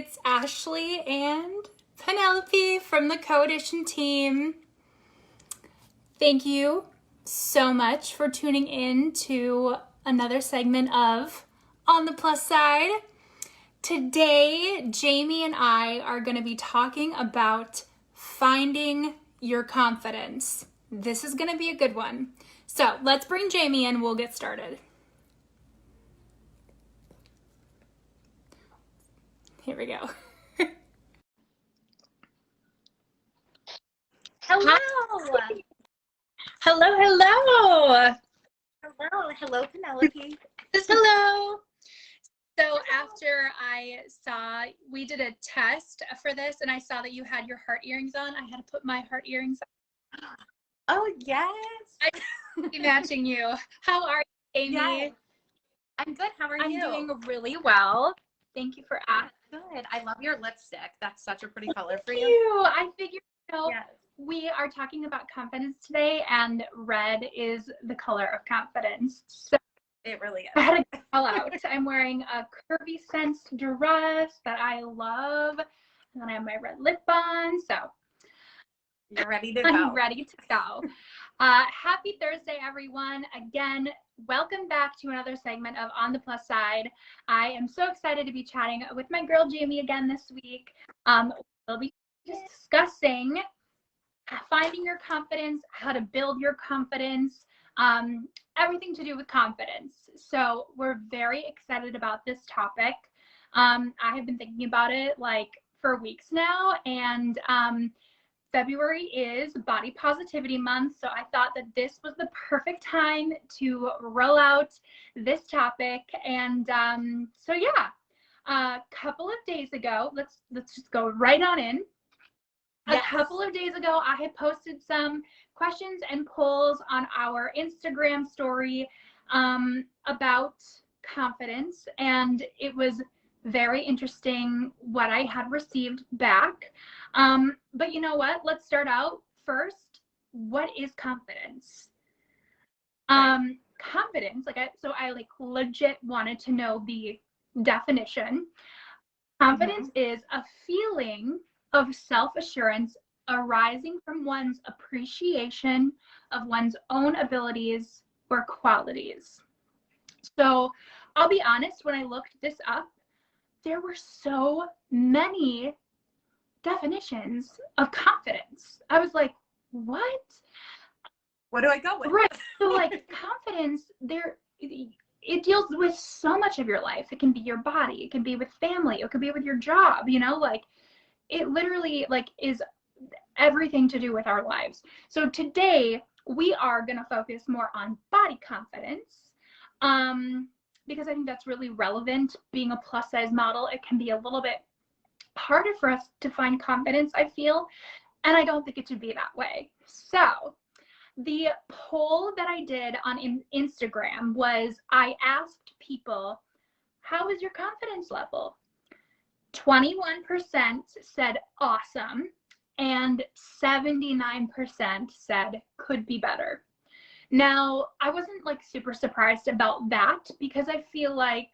It's Ashley and Penelope from the CoEdition team. Thank you so much for tuning in to another segment of On the Plus Side. Today, Jamie and I are going to be talking about finding your confidence. This is going to be a good one. So let's bring Jamie in. We'll get started. Here we go. Hello. Hi. Hello. Hello, Penelope. Hello. So after I saw, we did a test for this and I saw that you had your heart earrings on. I had to put my heart earrings on. Oh, yes. I'm matching you. How are you, Amy? Yes. I'm good. How are you? I'm doing really well. Thank you for asking. Good. I love your lipstick. That's such a pretty color for Thank you. you. I figured, Yes. we are talking about confidence today, and red is the color of confidence. So It really is. I had to call out. I'm wearing a Curvy Sense dress that I love, and then I have my red lip on. So You're ready to go. I'm ready to go. Happy Thursday, everyone. Again, welcome back to another segment of On the Plus Side. I am so excited to be chatting with my girl Jamie again this week. We'll be discussing finding your confidence, how to build your confidence, everything to do with confidence. So we're very excited about this topic. I have been thinking about it for weeks now, and February is Body Positivity Month, so I thought that this was the perfect time to roll out this topic. And so yeah, a couple of days ago, let's just go right on in. Yes. A couple of days ago, I had posted some questions and polls on our Instagram story about confidence, and it was very interesting what I had received back. But you know what? Let's start out first. What is confidence? Confidence, I legit wanted to know the definition. Confidence is a feeling of self-assurance arising from one's appreciation of one's own abilities or qualities. So I'll be honest, when I looked this up, there were so many definitions of confidence. I was like, what? What do I go with? Right. So confidence, it deals with so much of your life. It can be your body, it can be with family, it could be with your job, it literally is everything to do with our lives. So today we are going to focus more on body confidence, because I think that's really relevant. Being a plus size model, it can be a little bit harder for us to find confidence, I feel, and I don't think it should be that way. So the poll that I did on Instagram was, I asked people, how is your confidence level? 21% said awesome, and 79% said could be better. Now, I wasn't super surprised about that, because I feel like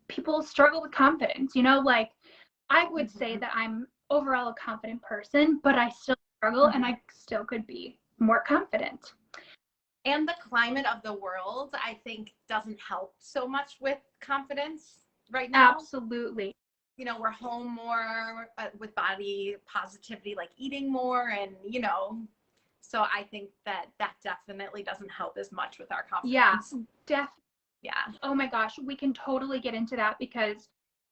people struggle with confidence. I would say that I'm overall a confident person, but I still struggle, and I still could be more confident. And the climate of the world, I think, doesn't help so much with confidence right now. Absolutely. We're home more with body positivity, eating more, and so I think that definitely doesn't help as much with our confidence. Yeah, definitely. Yeah. Oh my gosh, we can totally get into that, because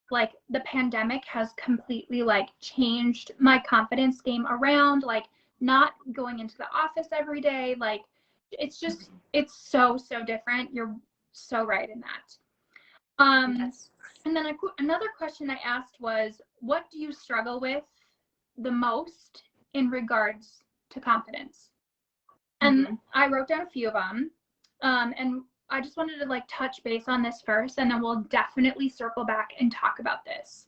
the pandemic has completely changed my confidence game around, not going into the office every day. It's just, it's so different. You're so right in that. Yes. And then another question I asked was, what do you struggle with the most in regards to confidence? And I wrote down a few of them. And I just wanted to touch base on this first, and then we'll definitely circle back and talk about this.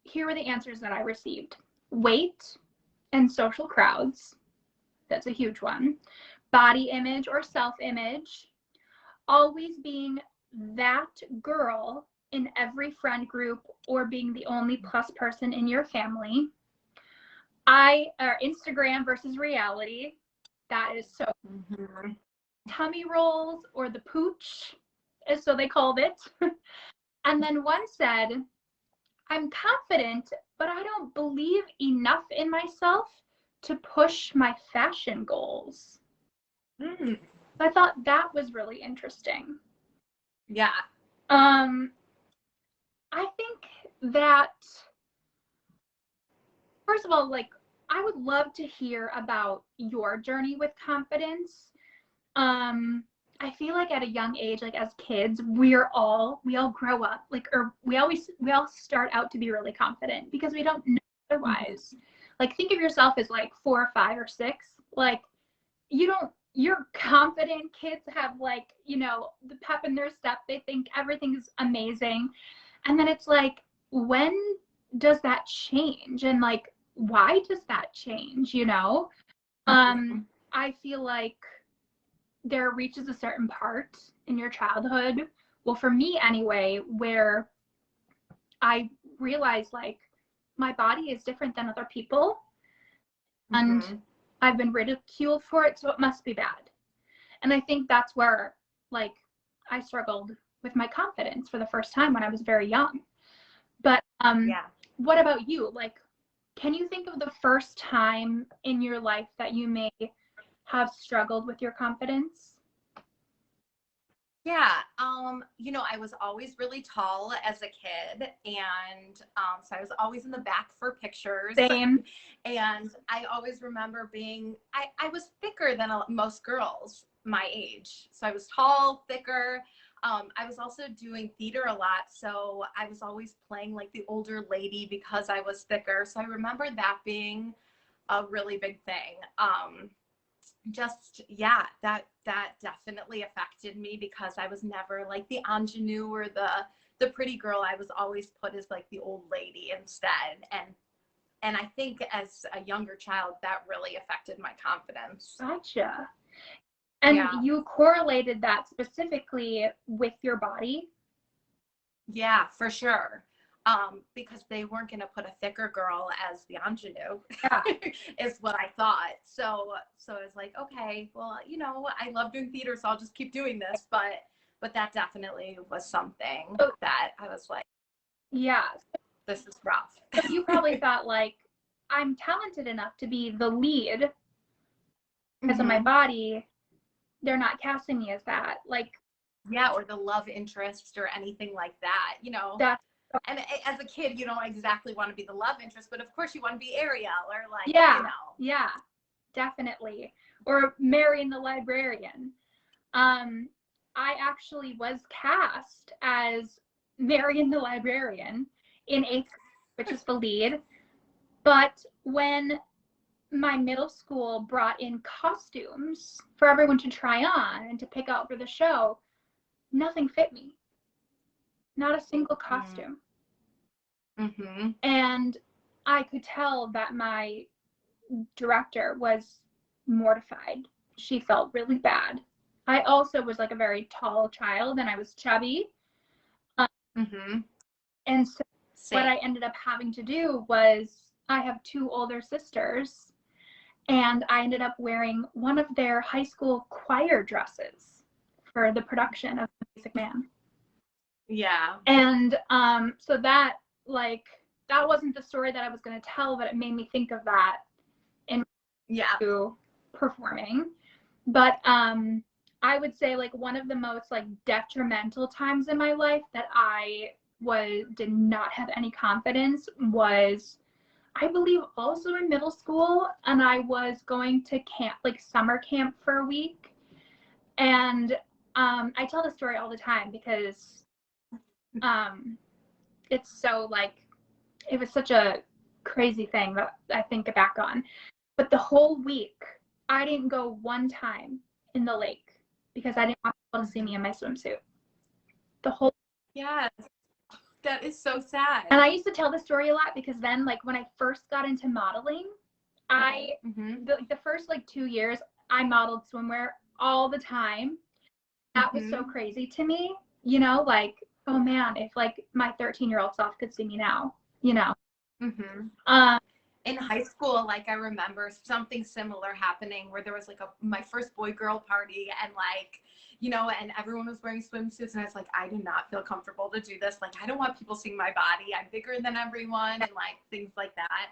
Here were the answers that I received. Weight and social crowds. That's a huge one. Body image or self-image. Always being that girl in every friend group or being the only plus person in your family. Instagram versus reality. That is so. Mm-hmm. Tummy rolls or the pooch, so they called it. And then one said, I'm confident, but I don't believe enough in myself to push my fashion goals. Mm. I thought that was really interesting. Yeah. I think that, first of all, like, I would love to hear about your journey with confidence. I feel like at a young age, like as kids, we all grow up, like, or we all start out to be really confident because we don't know otherwise. Like, think of yourself as like 4 or 5 or 6. Like, you're confident. Kids have, like, the pep in their step. They think everything's amazing. And then it's like, when does that change? And like, why does that change? I feel like there reaches a certain part in your childhood, well, for me anyway, where I realized, like, my body is different than other people, and I've been ridiculed for it, so it must be bad. And I think that's where, like, I struggled with my confidence for the first time when I was very young. But Yeah. what about you? Like, can you think of the first time in your life that you may have struggled with your confidence? Yeah, I was always really tall as a kid, and so I was always in the back for pictures. Same. And I always remember I was thicker than most girls my age. So I was tall, thicker. I was also doing theater a lot, so I was always playing like the older lady because I was thicker. So I remember that being a really big thing. That definitely affected me because I was never like the ingenue or the pretty girl. I was always put as like the old lady instead, and I think as a younger child that really affected my confidence. Gotcha. And you correlated that specifically with your body? Yeah, for sure. Because they weren't going to put a thicker girl as the ingenue, is what I thought. So I was like, okay, well, I love doing theater, so I'll just keep doing this. But that definitely was something that I was like, yeah, this is rough. So you probably thought, like, I'm talented enough to be the lead because of my body. They're not casting me as that. Like, yeah, or the love interest or anything like that, That's, and as a kid, you don't exactly want to be the love interest, but of course you want to be Ariel or like, Yeah, definitely. Or Marion the librarian. I actually was cast as Marion the librarian in 8th grade, which is the lead. But when my middle school brought in costumes for everyone to try on and to pick out for the show, nothing fit me. Not a single costume. And I could tell that my director was mortified. She felt really bad. I also was like a very tall child and I was chubby. And so what I ended up having to do was, I have 2 older sisters, and I ended up wearing one of their high school choir dresses for the production of The Basic Man. Yeah. And so that, like, that wasn't the story that I was going to tell, but it made me think of that in performing. But I would say, like, one of the most, like, detrimental times in my life that I did not have any confidence was, I believe, also in middle school, and I was going to camp, like summer camp for a week. And I tell the story all the time because it's so, like, it was such a crazy thing that I think back on. But the whole week, I didn't go one time in the lake because I didn't want people to see me in my swimsuit. The whole that is so sad. And I used to tell the story a lot because then, like, when I first got into modeling, the first, like, 2 years, I modeled swimwear all the time. That was so crazy to me. you know, like, oh man, if like my 13-year-old self could see me now, you know. Mm-hmm. Um, In high school, like I remember something similar happening where there was like my first boy girl party, and like, you know, and everyone was wearing swimsuits, and I was like, I do not feel comfortable to do this. Like, I don't want people seeing my body. I'm bigger than everyone, and like things like that.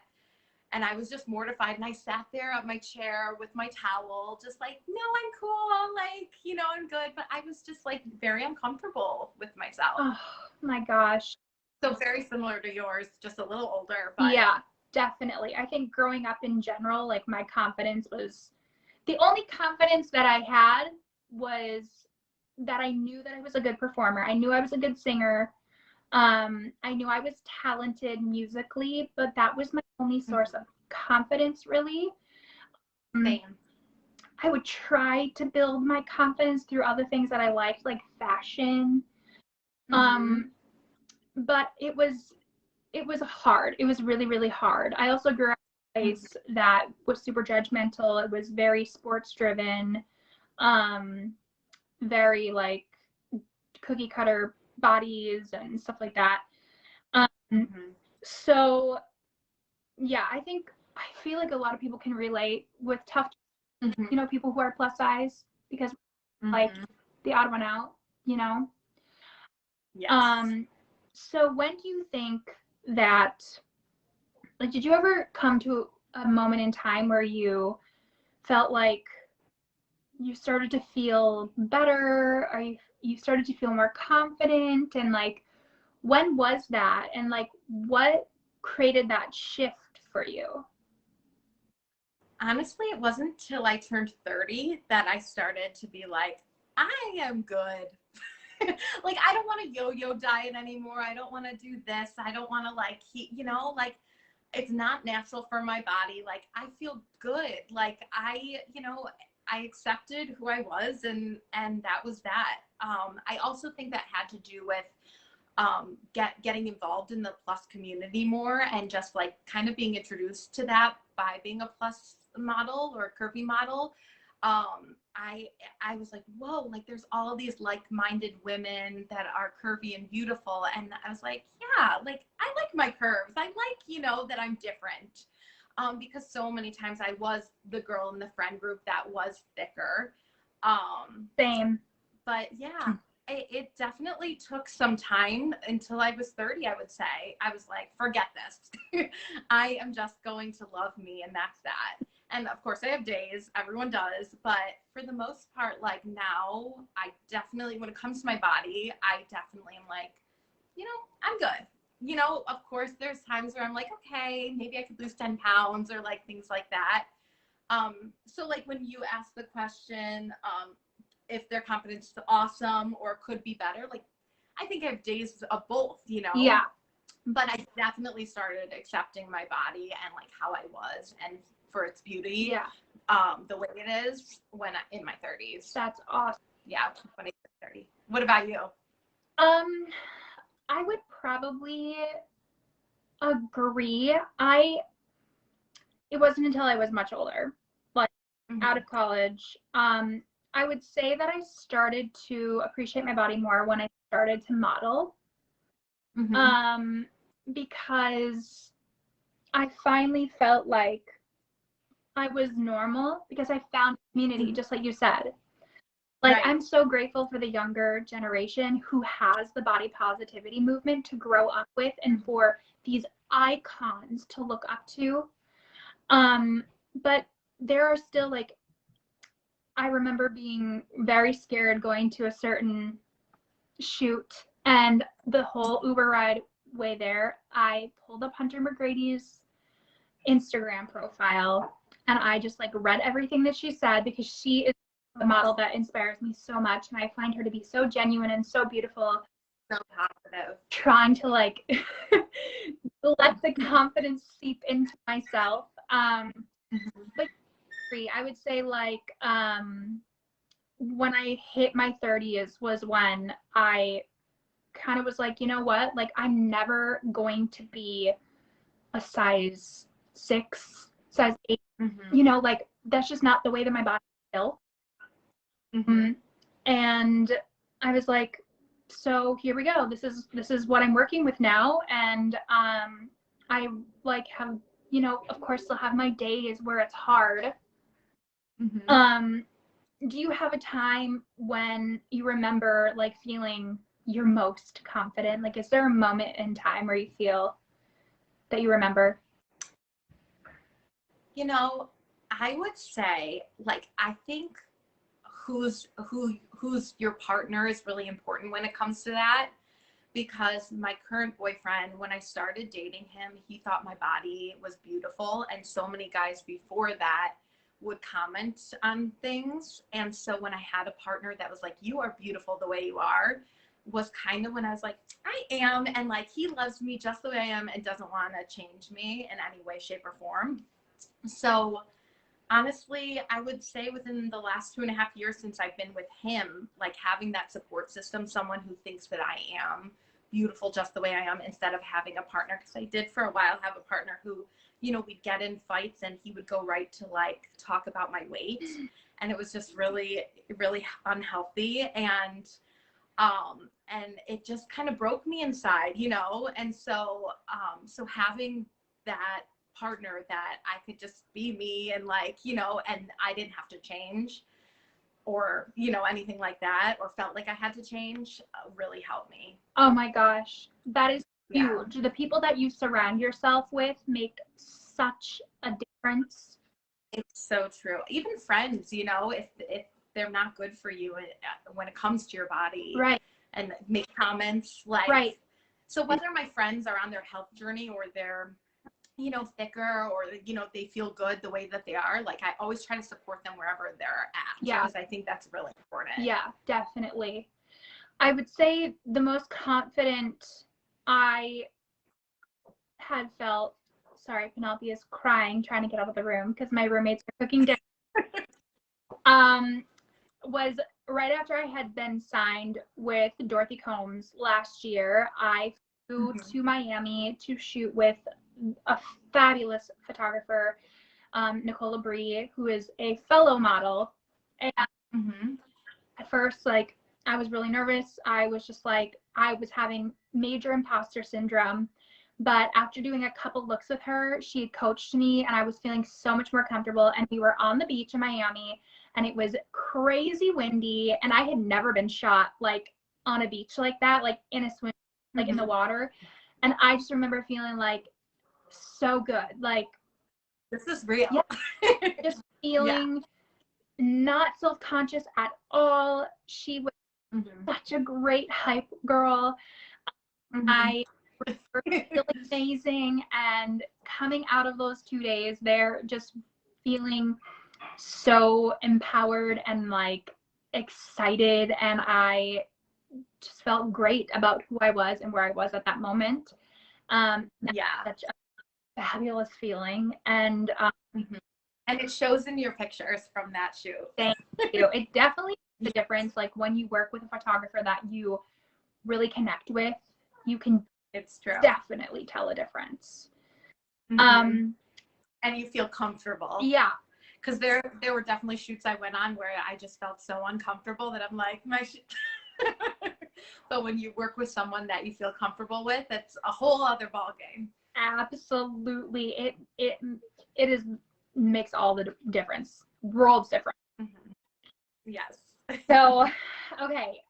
And I was just mortified, and I sat there on my chair with my towel, just like, no, I'm cool, like, you know, I'm good. But I was just like very uncomfortable with myself. oh my gosh. So very similar to yours, just a little older, but Yeah, definitely. I think growing up in general, like my confidence was, the only confidence that I had was that I knew that I was a good performer. I knew I was a good singer. I knew I was talented musically, but that was my only source of confidence, really. same. I would try to build my confidence through other things that I liked, like fashion. But it was hard. It was really, really hard. I also grew up in a place that was super judgmental. It was very sports driven, very like cookie cutter bodies and stuff like that. So yeah, I feel like a lot of people can relate with tough, you know, people who are plus size, because like the odd one out, you know. Yes. So when do you think that, like, did you ever come to a moment in time where you felt like you started to feel better, or you started to feel more confident, and like when was that, and like what created that shift for you? Honestly, it wasn't till I turned 30 that I started to be like, I am good. Like, I don't want to yo-yo diet anymore. I don't want to do this. I don't want to like heat, you know, like it's not natural for my body. Like, I feel good. Like, you know, I accepted who I was, and that was that. I also think that had to do with getting involved in the plus community more, and just like kind of being introduced to that by being a plus model or a curvy model. I was like, whoa, like there's all these like-minded women that are curvy and beautiful, and I was like, yeah, like I like my curves. I like, you know, that I'm different. Because so many times I was the girl in the friend group that was thicker. Same. But yeah, it definitely took some time until I was 30, I would say. I was like, forget this. I am just going to love me, and that's that. And of course, I have days, everyone does. But for the most part, like now, I definitely, when it comes to my body, I definitely am like, you know, I'm good. You know, of course, there's times where I'm like, okay, maybe I could lose 10 pounds or like things like that. So like when you ask the question, if their confidence is awesome or could be better, like I think I have days of both, you know. Yeah. But I definitely started accepting my body and like how I was, and for its beauty, Yeah. the way it is, when in my 30s. That's awesome. Yeah, when I was 30. What about you? I would probably agree. It wasn't until I was much older, like out of college. I would say that I started to appreciate my body more when I started to model. Because I finally felt like I was normal, because I found community, just like you said. Like, Right. I'm so grateful for the younger generation who has the body positivity movement to grow up with, and for these icons to look up to. But there are still, like, I remember being very scared going to a certain shoot, and the whole Uber ride way there, I pulled up Hunter McGrady's Instagram profile, and I just like read everything that she said, because she is the model that inspires me so much, and I find her to be so genuine and so beautiful. So positive. Trying to like let the confidence seep into myself. But I would say like when I hit my 30s was when I kind of was like, you know what? Like, I'm never going to be a size 6, size 8. You know, like that's just not the way that my body is built. And I was like, so here we go. This is what I'm working with now. And I like have, you know, of course still have my days where it's hard. Mm-hmm. Do you have a time when you remember like feeling your most confident? Like, is there a moment in time where you feel that you remember? You know, I would say, like, I think who's your partner is really important when it comes to that, because my current boyfriend, when I started dating him, he thought my body was beautiful, and so many guys before that would comment on things. And so when I had a partner that was like, you are beautiful the way you are, was kind of when I was like, I am, and like he loves me just the way I am and doesn't want to change me in any way, shape, or form. So honestly, I would say within the last 2.5 years since I've been with him, like having that support system, someone who thinks that I am beautiful just the way I am, instead of having a partner. Because I did for a while have a partner who, you know, we'd get in fights and he would go right to like talk about my weight. And it was just really, really unhealthy. And it just kind of broke me inside, you know? And so, so having that partner that I could just be me and like, you know, and I didn't have to change or, you know, anything like that, or felt like I had to change, really helped me. Oh my gosh, that is Yeah. huge. The people that you surround yourself with make such a difference. It's so true. Even friends, you know, if they're not good for you when it comes to your body, Right. and make comments like, Right. so whether my friends are on their health journey or they're, you know, thicker, or, you know, they feel good the way that they are, like I always try to support them wherever they're at. Yeah. Because I think that's really important. Yeah, definitely. I would say the most confident I had felt, sorry, Penelope is crying, trying to get out of the room because my roommates are cooking dinner. Was right after I had been signed with Dorothy Combs last year. I flew to Miami to shoot with a fabulous photographer, Nicola Brie, who is a fellow model. And at first, like, I was really nervous. I was just like, I was having major imposter syndrome. But after doing a couple looks with her, she had coached me and I was feeling so much more comfortable. And we were on the beach in Miami and it was crazy windy. And I had never been shot like on a beach like that, like in a swim, like in the water. And I just remember feeling like so good. Like, this is real. Yeah, just feeling not self-conscious at all. She was such a great hype girl. I feeling amazing, and coming out of those 2 days there just feeling so empowered and like excited, and I just felt great about who I was and where I was at that moment. Such a fabulous feeling. And and it shows in your pictures from that shoot. Thank you. It definitely makes a difference. Like when you work with a photographer that you really connect with, you can definitely tell a difference. And you feel comfortable. Yeah. Because there were definitely shoots I went on where I just felt so uncomfortable that I'm like, but when you work with someone that you feel comfortable with, it's a whole other ballgame. Absolutely. It makes all the difference. Worlds different. Yes. So, okay.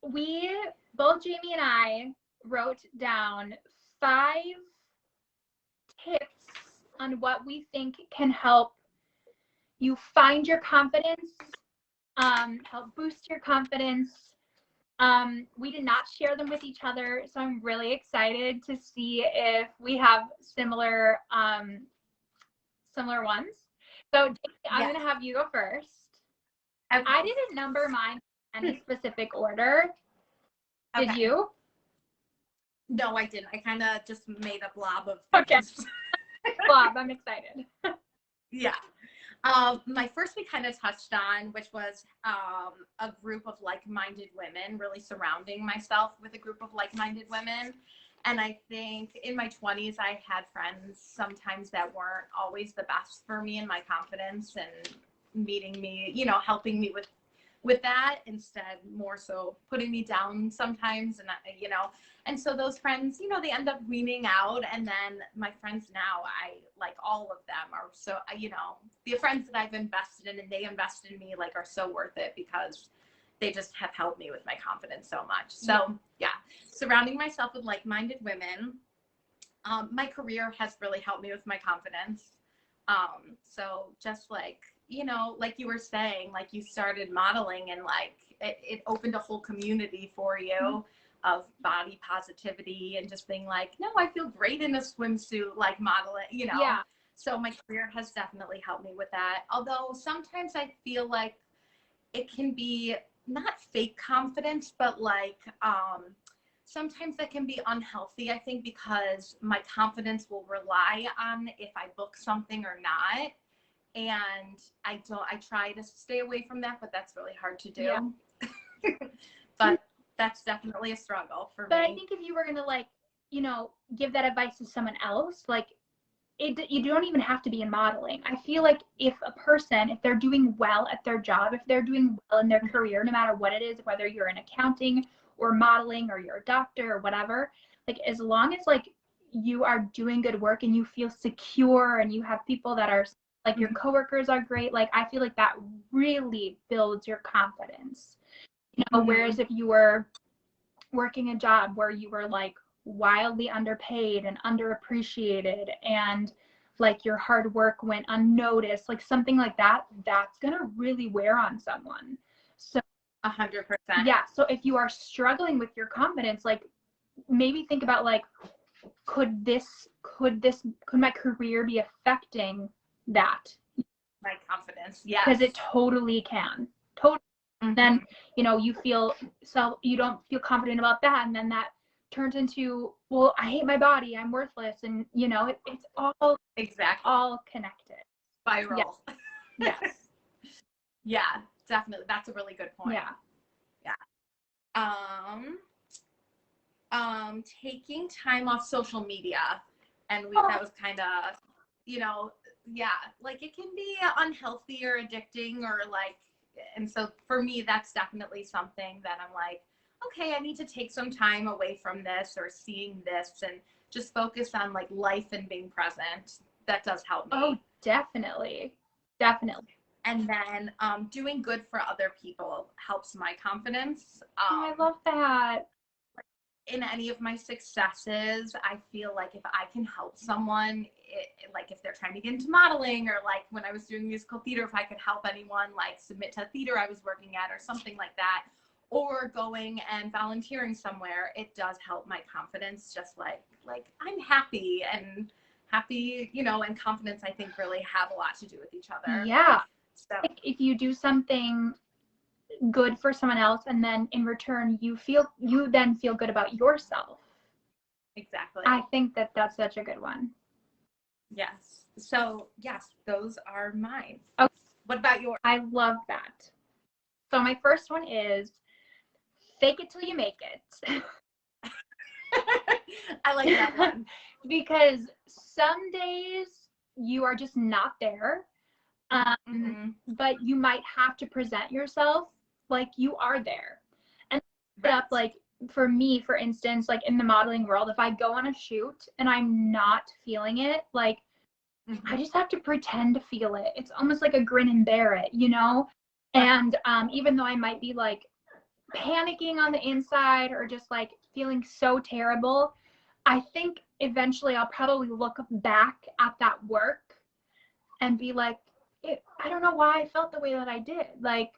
We both, Jamie and I, wrote down 5 tips on what we think can help you find your confidence, help boost your confidence. We did not share them with each other, so I'm really excited to see if we have similar ones. So I'm going to have you go first. Okay. I didn't number mine in any specific order. Did you? No, I didn't. I kind of just made a blob of things. Blob, I'm excited. Yeah. My first we kind of touched on, which was a group of like-minded women, really surrounding myself with a group of like-minded women. And I think in my 20s, I had friends sometimes that weren't always the best for me and my confidence, and meeting me, you know, helping me with with that, instead more so putting me down sometimes. And you know, and so those friends, you know, they end up weaning out. And then my friends now, I like all of them are so, you know, the friends that I've invested in and they invested in me like are so worth it because they just have helped me with my confidence so much. So yeah, surrounding myself with like-minded women. My career has really helped me with my confidence. So just like, you know, like you were saying, like you started modeling and like it opened a whole community for you of body positivity and just being like, no, I feel great in a swimsuit, like modeling, you know. Yeah. So my career has definitely helped me with that. Although sometimes I feel like it can be not fake confidence, but like sometimes that can be unhealthy, I think, because my confidence will rely on if I book something or not. And I try to stay away from that, but that's really hard to do. Yeah. But that's definitely a struggle for me. But I think if you were going to like, you know, give that advice to someone else, like you don't even have to be in modeling. I feel like if a person, if they're doing well at their job, if they're doing well in their career, no matter what it is, whether you're in accounting or modeling or you're a doctor or whatever, like as long as like you are doing good work and you feel secure and you have people that are like your coworkers are great, like I feel like that really builds your confidence. You know, whereas if you were working a job where you were like wildly underpaid and underappreciated and like your hard work went unnoticed, like something like that, that's gonna really wear on someone. So 100%. yeah, so if you are struggling with your confidence, like maybe think about like could my career be affecting that? My confidence, yes. Because it totally can. Totally. Then, you know, you don't feel confident about that, and then that turns into, well, I hate my body, I'm worthless, and you know, it's all all connected. Spiral. Yes. Yes. Yeah, definitely. That's a really good point. Yeah. Taking time off social media, and that was kind of, you know, yeah, like it can be unhealthy or addicting or like, and so for me, that's definitely something that I'm like, okay, I need to take some time away from this or seeing this and just focus on like life and being present. That does help me. Oh, definitely. Definitely. And then doing good for other people helps my confidence. I love that. In any of my successes, I feel like if I can help someone, like if they're trying to get into modeling or like when I was doing musical theater, if I could help anyone like submit to a theater I was working at or something like that, or going and volunteering somewhere, it does help my confidence. Just like I'm happy, you know, and confidence I think really have a lot to do with each other. Yeah. So if you do something good for someone else and then in return you then feel good about yourself. Exactly. I think that's such a good one. Yes. So yes, those are mine. Okay. What about yours? I love that. So my first one is fake it till you make it. I like that one. Because some days you are just not there. But you might have to present yourself like you are there. And up like for me, for instance, like in the modeling world, if I go on a shoot and I'm not feeling it, like I just have to pretend to feel it. It's almost like a grin and bear it, you know? And even though I might be like panicking on the inside or just like feeling so terrible, I think eventually I'll probably look back at that work and be like, I don't know why I felt the way that I did. Like,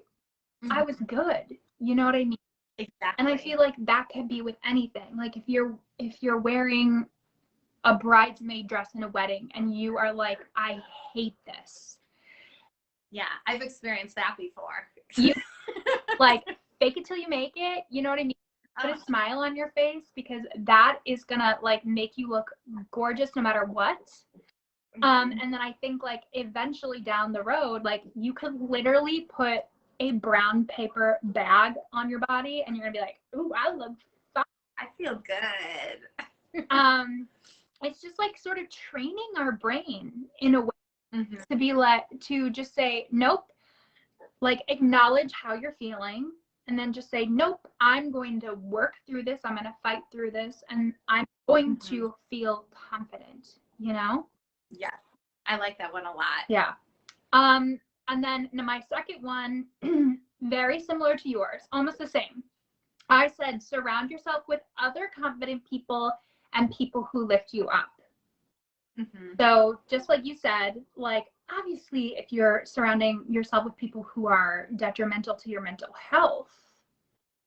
I was good. You know what I mean? Exactly. And I feel like that could be with anything. Like if you're wearing a bridesmaid dress in a wedding and you are like, I hate this. Yeah, I've experienced that before. You like fake it till you make it. You know what I mean? Put a smile on your face because that is gonna like make you look gorgeous no matter what. And then I think like eventually down the road, like you could literally put a brown paper bag on your body and you're gonna be like, ooh, I look fine. I feel good. It's just like sort of training our brain in a way to be to just say, nope, Like, acknowledge how you're feeling and then just say, nope, I'm going to work through this. I'm going to fight through this, and I'm going to feel confident, you know? Yeah. I like that one a lot. Yeah. And then my second one, very similar to yours, almost the same. I said, surround yourself with other confident people and people who lift you up. So just like you said, like, obviously, if you're surrounding yourself with people who are detrimental to your mental health,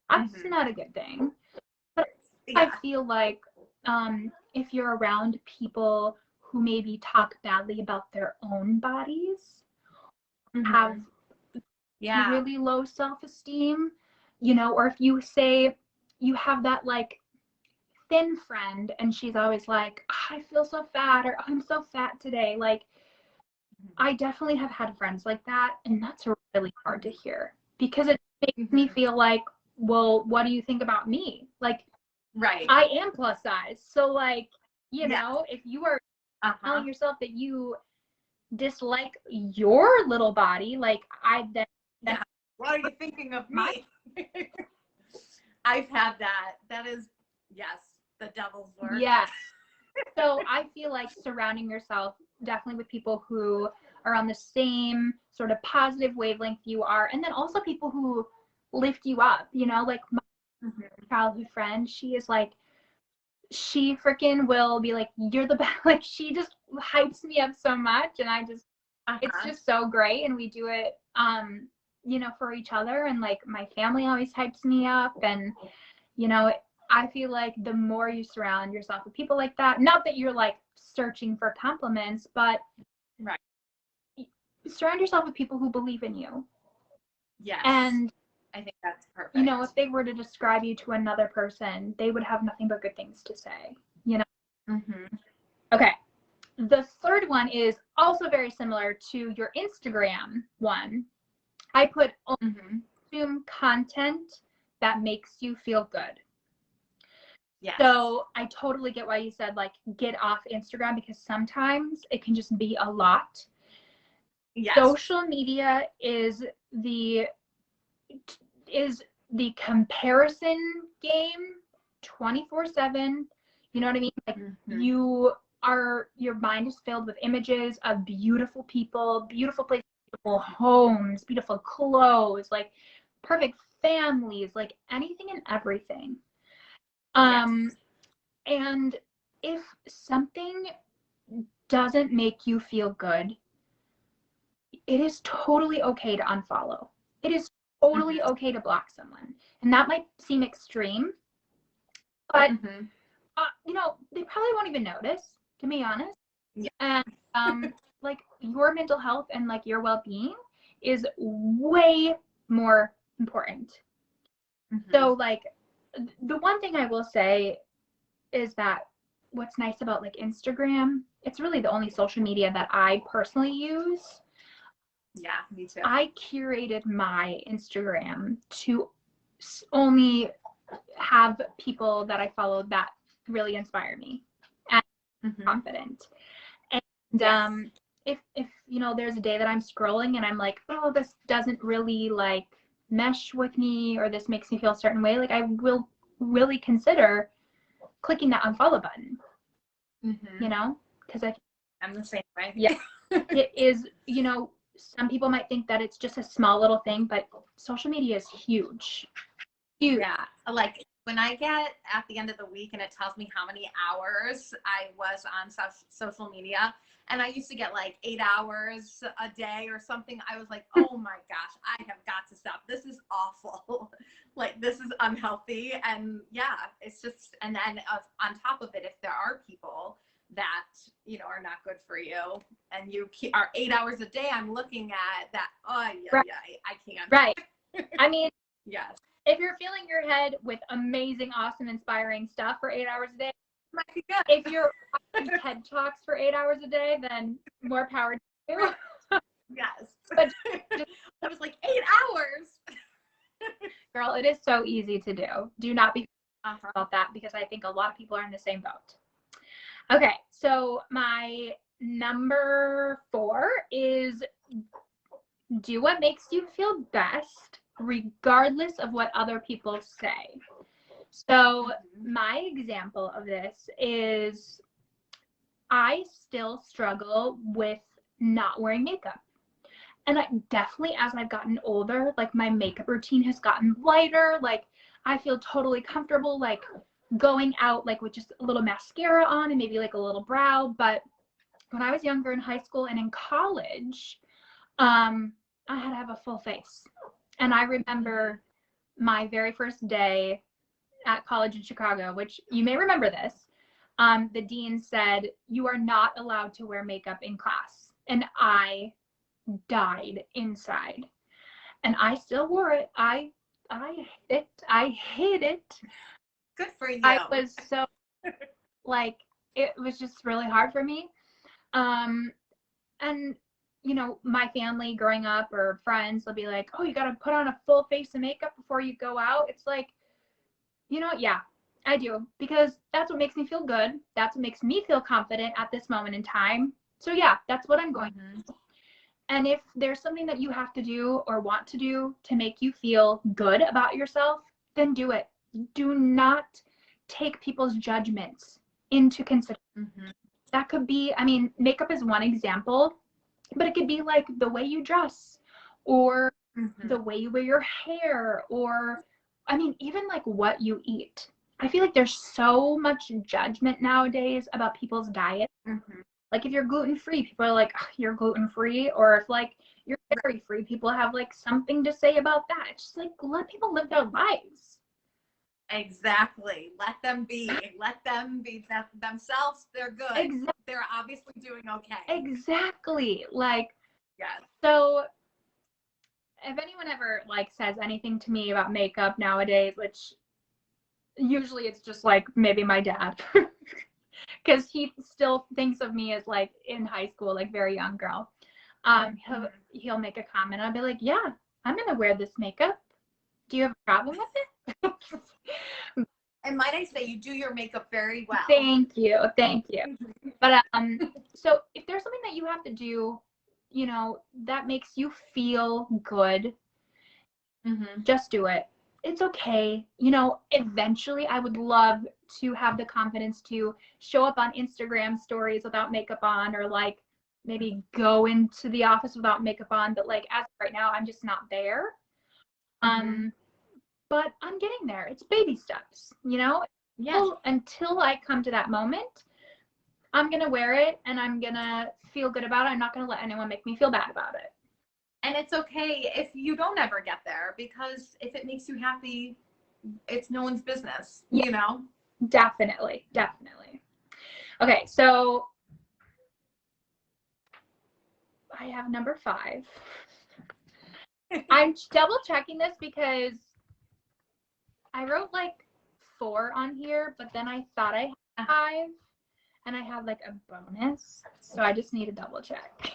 that's not a good thing. But I feel like if you're around people who maybe talk badly about their own bodies, have really low self-esteem, you know, or if you say you have that like thin friend and she's always like, I feel so fat, or I'm so fat today. Like, I definitely have had friends like that, and that's really hard to hear because it makes me feel like, well, what do you think about me? Like, I am plus size. So like, you know, if you are telling yourself that you dislike your little body, like, what are you thinking of me? I've had that. That is, yes, the devil's work. Yes. So I feel like surrounding yourself definitely with people who are on the same sort of positive wavelength you are, and then also people who lift you up, you know, like my childhood friend, she is like, she freaking will be like, you're the best. Like, she just hypes me up so much, and I just, it's just so great, and we do it, you know, for each other, and like my family always hypes me up, and you know, I feel like the more you surround yourself with people like that, not that you're like searching for compliments, but surround yourself with people who believe in you. Yes. And I think that's perfect. You know, if they were to describe you to another person, they would have nothing but good things to say, you know? Okay. The third one is also very similar to your Instagram one. I put consume content that makes you feel good. Yes. So I totally get why you said, like, get off Instagram, because sometimes it can just be a lot. Yes. Social media is the comparison game 24/7. You know what I mean? Like, your mind is filled with images of beautiful people, beautiful places, beautiful homes, beautiful clothes, like perfect families, like anything and everything. And if something doesn't make you feel good, it is totally okay to unfollow. It is totally okay to block someone. And that might seem extreme, but you know, they probably won't even notice, to be honest. And like, your mental health and like your well-being is way more important. So like, the one thing I will say is that what's nice about like Instagram, it's really the only social media that I personally use. Yeah, me too. I curated my Instagram to only have people that I follow that really inspire me and confident. And if you know, there's a day that I'm scrolling and I'm like, oh, this doesn't really like mesh with me, or this makes me feel a certain way, like, I will really consider clicking that unfollow button. You know, because I'm the same way. Yeah. It is, you know, some people might think that it's just a small little thing, but social media is huge. Huge. Yeah. Like, when I get at the end of the week and it tells me how many hours I was on social media, and I used to get like 8 hours a day or something, I was like, oh my gosh, I have got to stop. This is awful. Like, this is unhealthy. And yeah, it's just, and then on top of it, if there are people that, you know, are not good for you, and you are 8 hours a day, I'm looking at that. Oh yeah, I can't. Right. I mean, yes. If you're filling your head with amazing, awesome, inspiring stuff for 8 hours a day, might be good. If you're watching TED Talks for 8 hours a day, then more power to you. Yes. But I was like, 8 hours. Girl, it is so easy to do. Do not be about that, because I think a lot of people are in the same boat. Okay, so my number 4 is do what makes you feel best, regardless of what other people say. So my example of this is I still struggle with not wearing makeup. And I definitely, as I've gotten older, like my makeup routine has gotten lighter. Like I feel totally comfortable, like going out like with just a little mascara on and maybe like a little brow. But when I was younger in high school and in college, I had to have a full face. And I remember my very first day at college in Chicago, which you may remember this. The dean said, "You are not allowed to wear makeup in class." And I died inside. And I still wore it. I hate it. I hate it. Good for you. I was so like, it was just really hard for me. And you know, my family growing up or friends, they'll be like, "Oh, you got to put on a full face of makeup before you go out." It's like, you know, yeah, I do, because that's what makes me feel good. That's what makes me feel confident at this moment in time. So yeah, that's what I'm going to. And if there's something that you have to do or want to do to make you feel good about yourself, then do it. Do not take people's judgments into consideration. That could be, I mean, makeup is one example, but it could be like the way you dress or the way you wear your hair, or, I mean, even like what you eat. I feel like there's so much judgment nowadays about people's diet. Like if you're gluten-free, people are like, "Oh, you're gluten-free," or if like you're dairy-free, people have like something to say about that. It's just like, let people live their lives. Exactly. Let them be. Let them be themselves. They're good. Exactly. They're obviously doing okay. Exactly. Like, yes. So if anyone ever like says anything to me about makeup nowadays, which usually it's just like maybe my dad, because he still thinks of me as like in high school, like very young girl. He'll make a comment. I'll be like, "Yeah, I'm gonna wear this makeup. Do you have a problem with it?" And might I say, you do your makeup very well. Thank you. But so if there's something that you have to do, you know, that makes you feel good, just do it. It's okay. You know, eventually I would love to have the confidence to show up on Instagram stories without makeup on, or like maybe go into the office without makeup on. But like as of right now, I'm just not there. But I'm getting there. It's baby steps, you know? Yes. Until I come to that moment, I'm going to wear it and I'm going to feel good about it. I'm not going to let anyone make me feel bad about it. And it's okay if you don't ever get there, because if it makes you happy, it's no one's business, you know? Definitely. Okay, so I have number 5. I'm double checking this because I wrote like 4 on here, but then I thought I had 5 and I had like a bonus. So I just need to double check.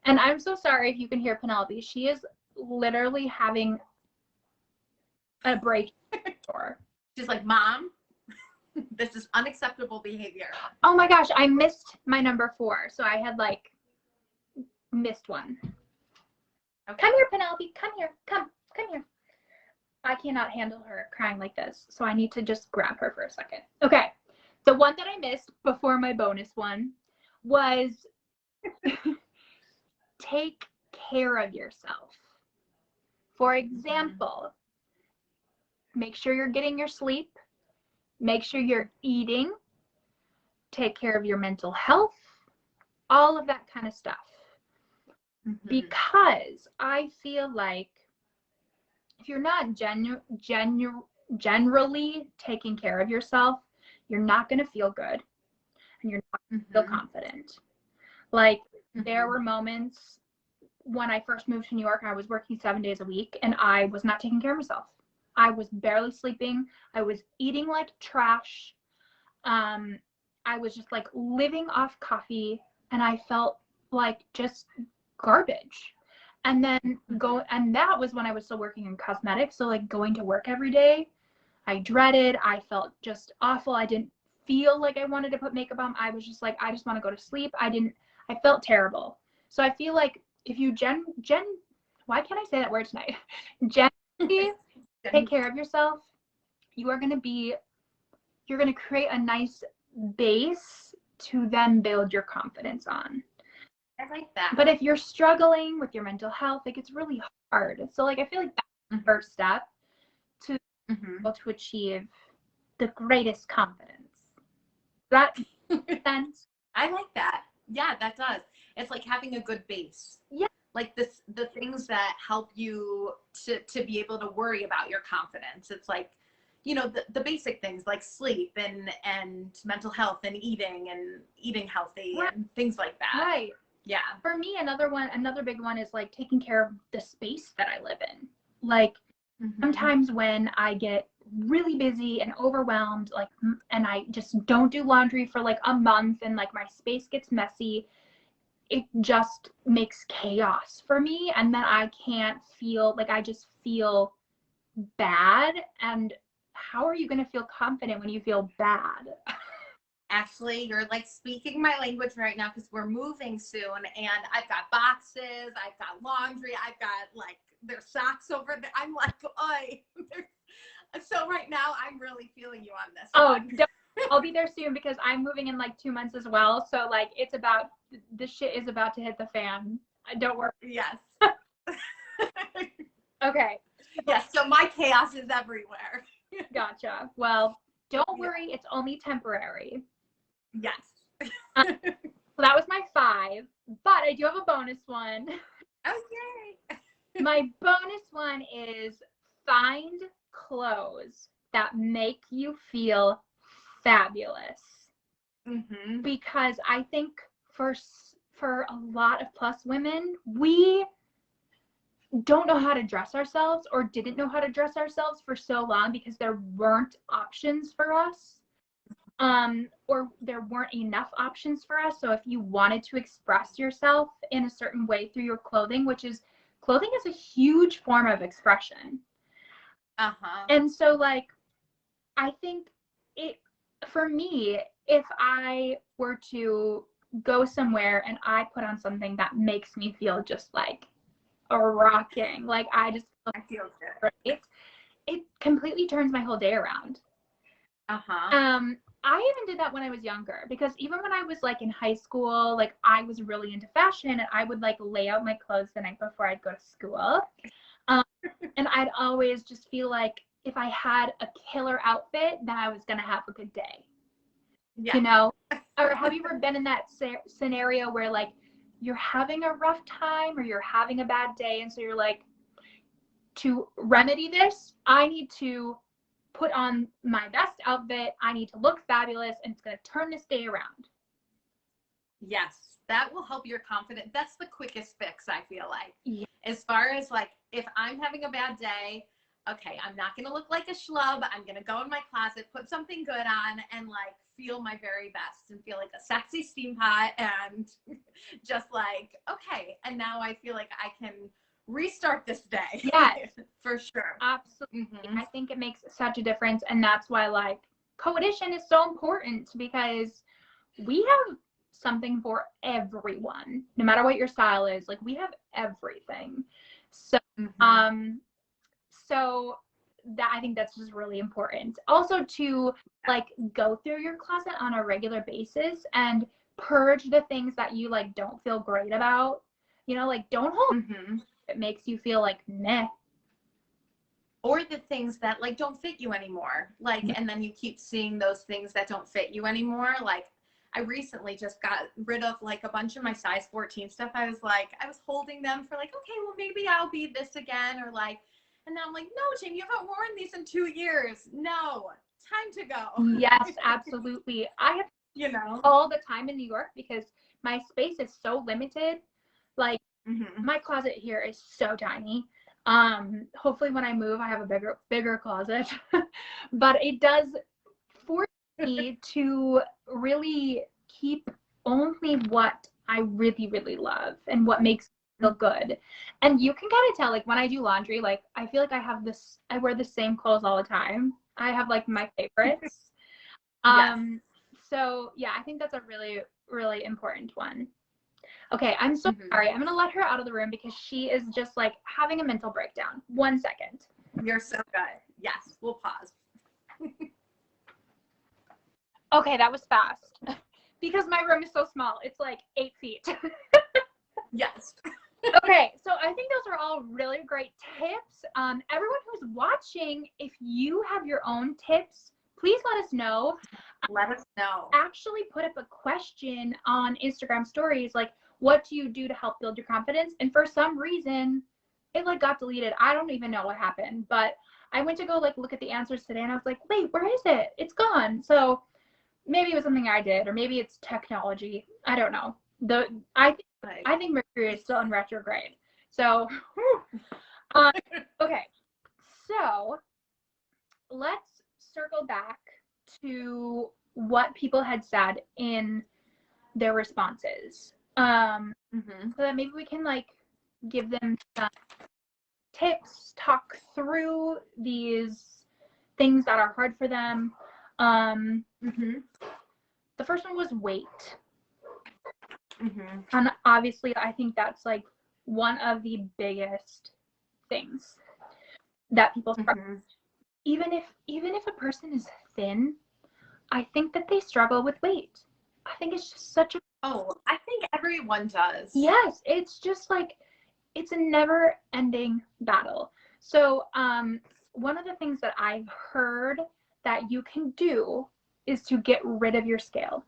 And I'm so sorry if you can hear Penelope. She is literally having a break. She's like, "Mom, this is unacceptable behavior." Oh my gosh, I missed my number 4. So I had like missed one. Okay. Come here, Penelope. Come here. Come here. I cannot handle her crying like this, so I need to just grab her for a second. Okay, the one that I missed before my bonus one was take care of yourself. For example, make sure you're getting your sleep, make sure you're eating, take care of your mental health, all of that kind of stuff. Because I feel like if you're not generally taking care of yourself, you're not going to feel good and you're not going to feel confident. Like there were moments when I first moved to New York, I was working 7 days a week and I was not taking care of myself. I was barely sleeping. I was eating like trash. I was just like living off coffee and I felt like just garbage. And then and that was when I was still working in cosmetics. So like going to work every day, I dreaded, I felt just awful. I didn't feel like I wanted to put makeup on. I was just like, I just want to go to sleep. I felt terrible. So I feel like if you why can't I say that word tonight? Gently take care of yourself, you're going to create a nice base to then build your confidence on. I like that. But if you're struggling with your mental health, like, it's really hard. So like, I feel like that's the first step to to achieve the greatest confidence. That makes sense? I like that. Yeah, that does. It's like having a good base. Yeah. Like the things that help you to be able to worry about your confidence. It's like, you know, the basic things like sleep and mental health and eating healthy and things like that. Right. Yeah. For me, another big one is like taking care of the space that I live in. Like, sometimes when I get really busy and overwhelmed, like, and I just don't do laundry for like a month and like my space gets messy, it just makes chaos for me. And then I can't feel like, I just feel bad. And how are you going to feel confident when you feel bad? Actually, you're like speaking my language right now because we're moving soon and I've got boxes, I've got laundry, I've got like there's socks over there. I'm like, oi. So right now I'm really feeling you on this. Oh, I'll be there soon because I'm moving in like 2 months as well. So like, the shit is about to hit the fan. Don't worry. Yes. Okay. Yes, so my chaos is everywhere. Gotcha. Well, don't worry, it's only temporary. Yes. So that was my 5, but I do have a bonus one. Oh, yay. My bonus one is find clothes that make you feel fabulous. Because I think for a lot of plus women, we don't know how to dress ourselves or didn't know how to dress ourselves for so long because there weren't options for us. Or there weren't enough options for us. So if you wanted to express yourself in a certain way through your clothing, clothing is a huge form of expression. And so like, I think for me, if I were to go somewhere and I put on something that makes me feel just like a rocking, like I feel great, it completely turns my whole day around. I even did that when I was younger, because even when I was like in high school, like I was really into fashion and I would like lay out my clothes the night before I'd go to school. And I'd always just feel like if I had a killer outfit, then I was going to have a good day. Yeah. You know? Or have you ever been in that scenario where like you're having a rough time or you're having a bad day, and so you're like, to remedy this, I need to put on my best outfit, I need to look fabulous, and it's going to turn this day around. Yes, that will help your confidence. That's the quickest fix, I feel like. Yeah. As far as like, if I'm having a bad day, okay, I'm not going to look like a schlub. I'm going to go in my closet, put something good on, and like feel my very best and feel like a sexy steam pot and just like, okay. And now I feel like I can restart this day. Yes. For sure. Absolutely. I think it makes such a difference. And that's why like CoEdition is so important, because we have something for everyone, no matter what your style is. Like, we have everything. So, so that, I think that's just really important. Also to like go through your closet on a regular basis and purge the things that you like don't feel great about. You know, like don't hold it makes you feel like meh. Or the things that like don't fit you anymore. Like, and then you keep seeing those things that don't fit you anymore. Like, I recently just got rid of like a bunch of my size 14 stuff. I was holding them for like, okay, well maybe I'll be this again, or like, and now I'm like, no, Jane, you haven't worn these in 2 years. No, time to go. Yes, absolutely. I have, you know, all the time in New York because my space is so limited. Like, my closet here is so tiny. Hopefully when I move, I have a bigger closet, but it does force me to really keep only what I really, really love and what makes me feel good. And you can kind of tell, like when I do laundry, like I feel like I wear the same clothes all the time. I have like my favorites. Yes. So yeah, I think that's a really, really important one. Okay, I'm so sorry. I'm gonna let her out of the room because she is just like having a mental breakdown. 1 second. You're so good. Yes, we'll pause. Okay, that was fast. Because my room is so small. It's like 8 feet. Yes. Okay, so I think those are all really great tips. Everyone who's watching, if you have your own tips, please let us know. Let us know. Actually put up a question on Instagram stories, like, what do you do to help build your confidence? And for some reason, it like got deleted. I don't even know what happened, but I went to go like look at the answers today and I was like, wait, where is it? It's gone. So maybe it was something I did, or maybe it's technology. I don't know. I think Mercury is still in retrograde. So, okay. So let's circle back to what people had said in their responses. So that maybe we can like give them some tips, talk through these things that are hard for them. The first one was weight. And obviously I think that's like one of the biggest things that people struggle. Even if a person is thin, I think that they struggle with weight. I think it's just such a I think everyone does. Yes, it's just like it's a never ending battle. So one of the things that I've heard that you can do is to get rid of your scale.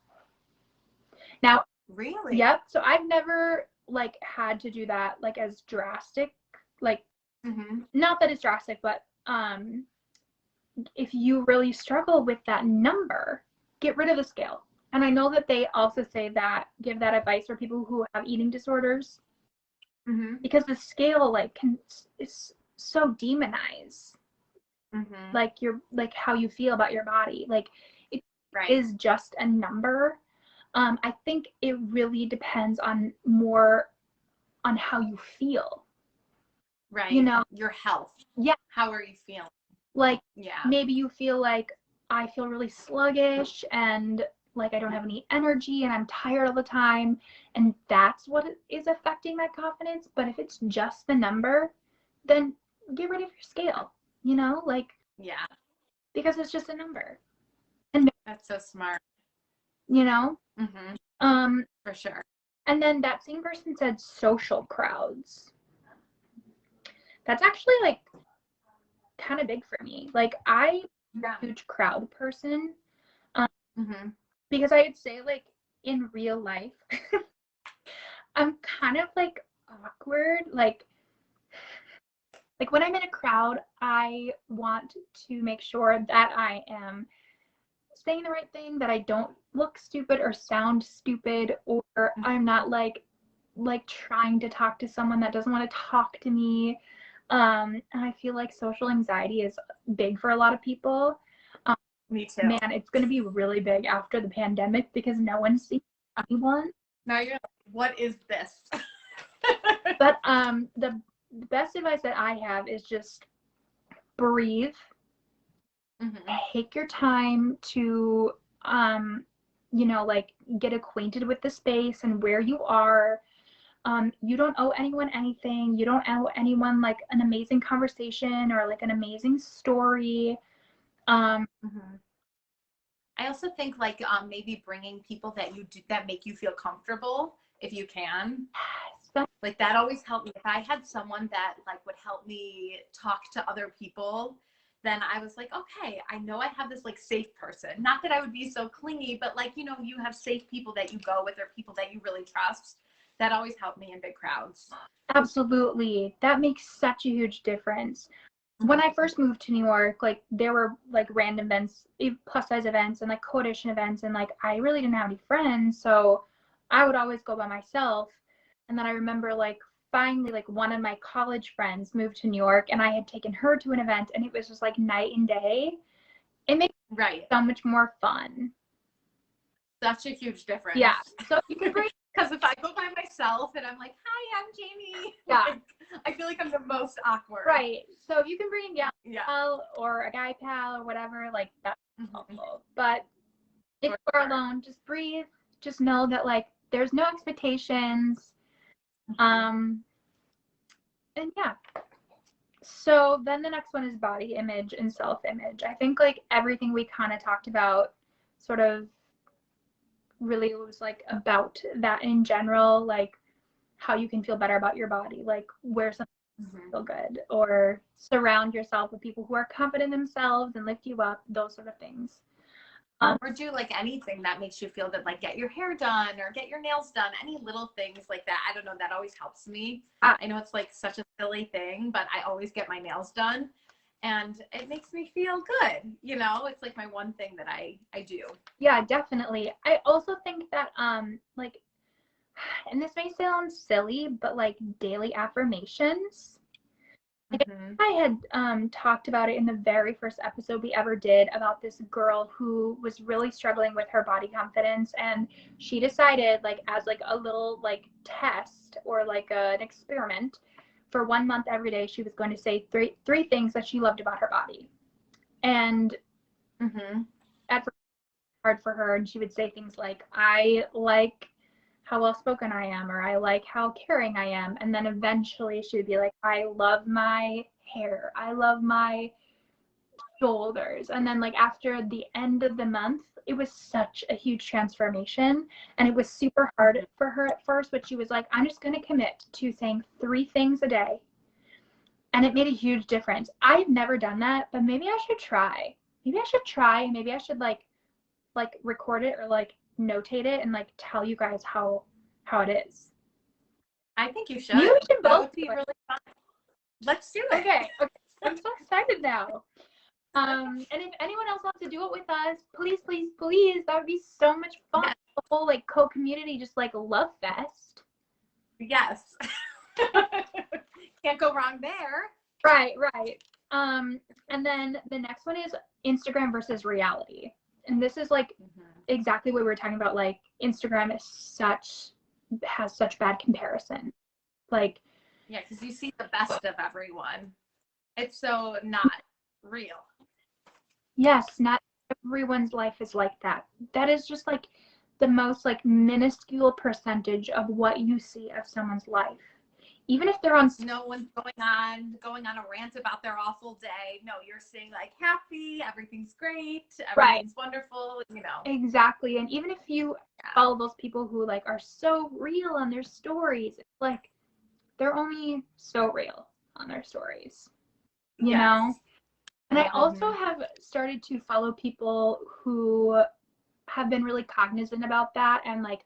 Now, really? Yep. So I've never like had to do that like as drastic, like not that it's drastic, but if you really struggle with that number, get rid of the scale. And I know that they also say that give that advice for people who have eating disorders, because the scale like is so demonized, like your like how you feel about your body, like it is just a number. I think it really depends on more on how you feel. Right. You know, your health. Yeah. How are you feeling? Like, maybe you feel like I feel really sluggish and like I don't have any energy and I'm tired all the time, and that's what is affecting my confidence. But if it's just the number, then get rid of your scale, you know, like, because it's just a number. And that's so smart. You know? For sure. And then that same person said social crowds. That's actually like kind of big for me. Like I'm a huge crowd person. Because I'd say like in real life, I'm kind of like awkward. Like when I'm in a crowd, I want to make sure that I am saying the right thing, that I don't look stupid or sound stupid, or I'm not like trying to talk to someone that doesn't want to talk to me. And I feel like social anxiety is big for a lot of people. Me too. Man, it's going to be really big after the pandemic because no one's seeing anyone. Now you're like, what is this? But the best advice that I have is just breathe. Take your time to you know, like get acquainted with the space and where you are. You don't owe anyone anything. You don't owe anyone like an amazing conversation or like an amazing story. I also think like maybe bringing people that you do that make you feel comfortable, if you can. Like that always helped me. If I had someone that like would help me talk to other people, then I was like, okay, I know I have this like safe person. Not that I would be so clingy, but like, you know, you have safe people that you go with or people that you really trust. That always helped me in big crowds. Absolutely. That makes such a huge difference. When I first moved to New York, like there were like random events, plus size events and like CoEdition events, and like I really didn't have any friends, so I would always go by myself. And then I remember like finally like one of my college friends moved to New York and I had taken her to an event and it was just like night and day. It makes it so much more fun. Such a huge difference. Yeah. So you can bring because if I go by myself and I'm like, hi, I'm Jamie. Yeah. Like, I feel like I'm the most awkward. Right. So if you can bring a gal pal or a guy pal or whatever, like that's helpful. But if you're alone, just breathe. Just know that like there's no expectations. And yeah. So then the next one is body image and self-image. I think like everything we kind of talked about sort of really was like about that in general, like how you can feel better about your body, like wear something feel good, or surround yourself with people who are confident in themselves and lift you up, those sort of things. Or do like anything that makes you feel good, like get your hair done or get your nails done, any little things like that. I don't know, that always helps me. I know it's like such a silly thing, but I always get my nails done and it makes me feel good. You know, it's like my one thing that I do. Yeah, definitely. I also think that like, and this may sound silly, but like daily affirmations. Like, I had talked about it in the very first episode we ever did about this girl who was really struggling with her body confidence, and she decided, like, as like a little like test or like an experiment, for 1 month every day she was going to say three things that she loved about her body. And at first it was hard for her, and she would say things like, I like how well spoken I am, or I like how caring I am. And then eventually she would be like, I love my hair, I love my shoulders. And then like after the end of the month, it was such a huge transformation, and it was super hard for her at first, but she was like, I'm just going to commit to saying 3 things a day. And it made a huge difference. I've never done that, but maybe I should try. Maybe I should like record it or like notate it and like tell you guys how it is. I think you should. You should That both would be really fun. Let's do it. Okay. I'm so excited now. And if anyone else wants to do it with us, please, that would be so much fun. Yes. The whole like co-community, just like a love fest. Yes. Can't go wrong there. Right. And then the next one is Instagram versus reality. And this is like exactly what we were talking about. Like Instagram has such bad comparison. Like, yeah, because you see the best of everyone. It's so not real. Yes, not everyone's life is like that. That is just like the most like minuscule percentage of what you see of someone's life. Even if they're on, no one's going on a rant about their awful day. No, you're saying like happy, everything's great, everything's wonderful, you know. Exactly. And even if you follow those people who like are so real on their stories, it's like they're only so real on their stories, you know. And I also have started to follow people who have been really cognizant about that, and like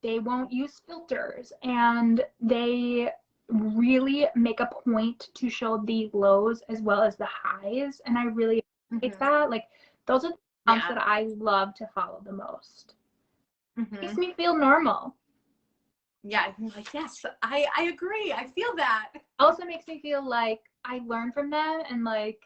they won't use filters, and they really make a point to show the lows as well as the highs. And I really appreciate that. Like those are the accounts that I love to follow the most. Makes me feel normal. Yeah, I'm like, yes, I agree. I feel that. Also makes me feel like I learn from them, and like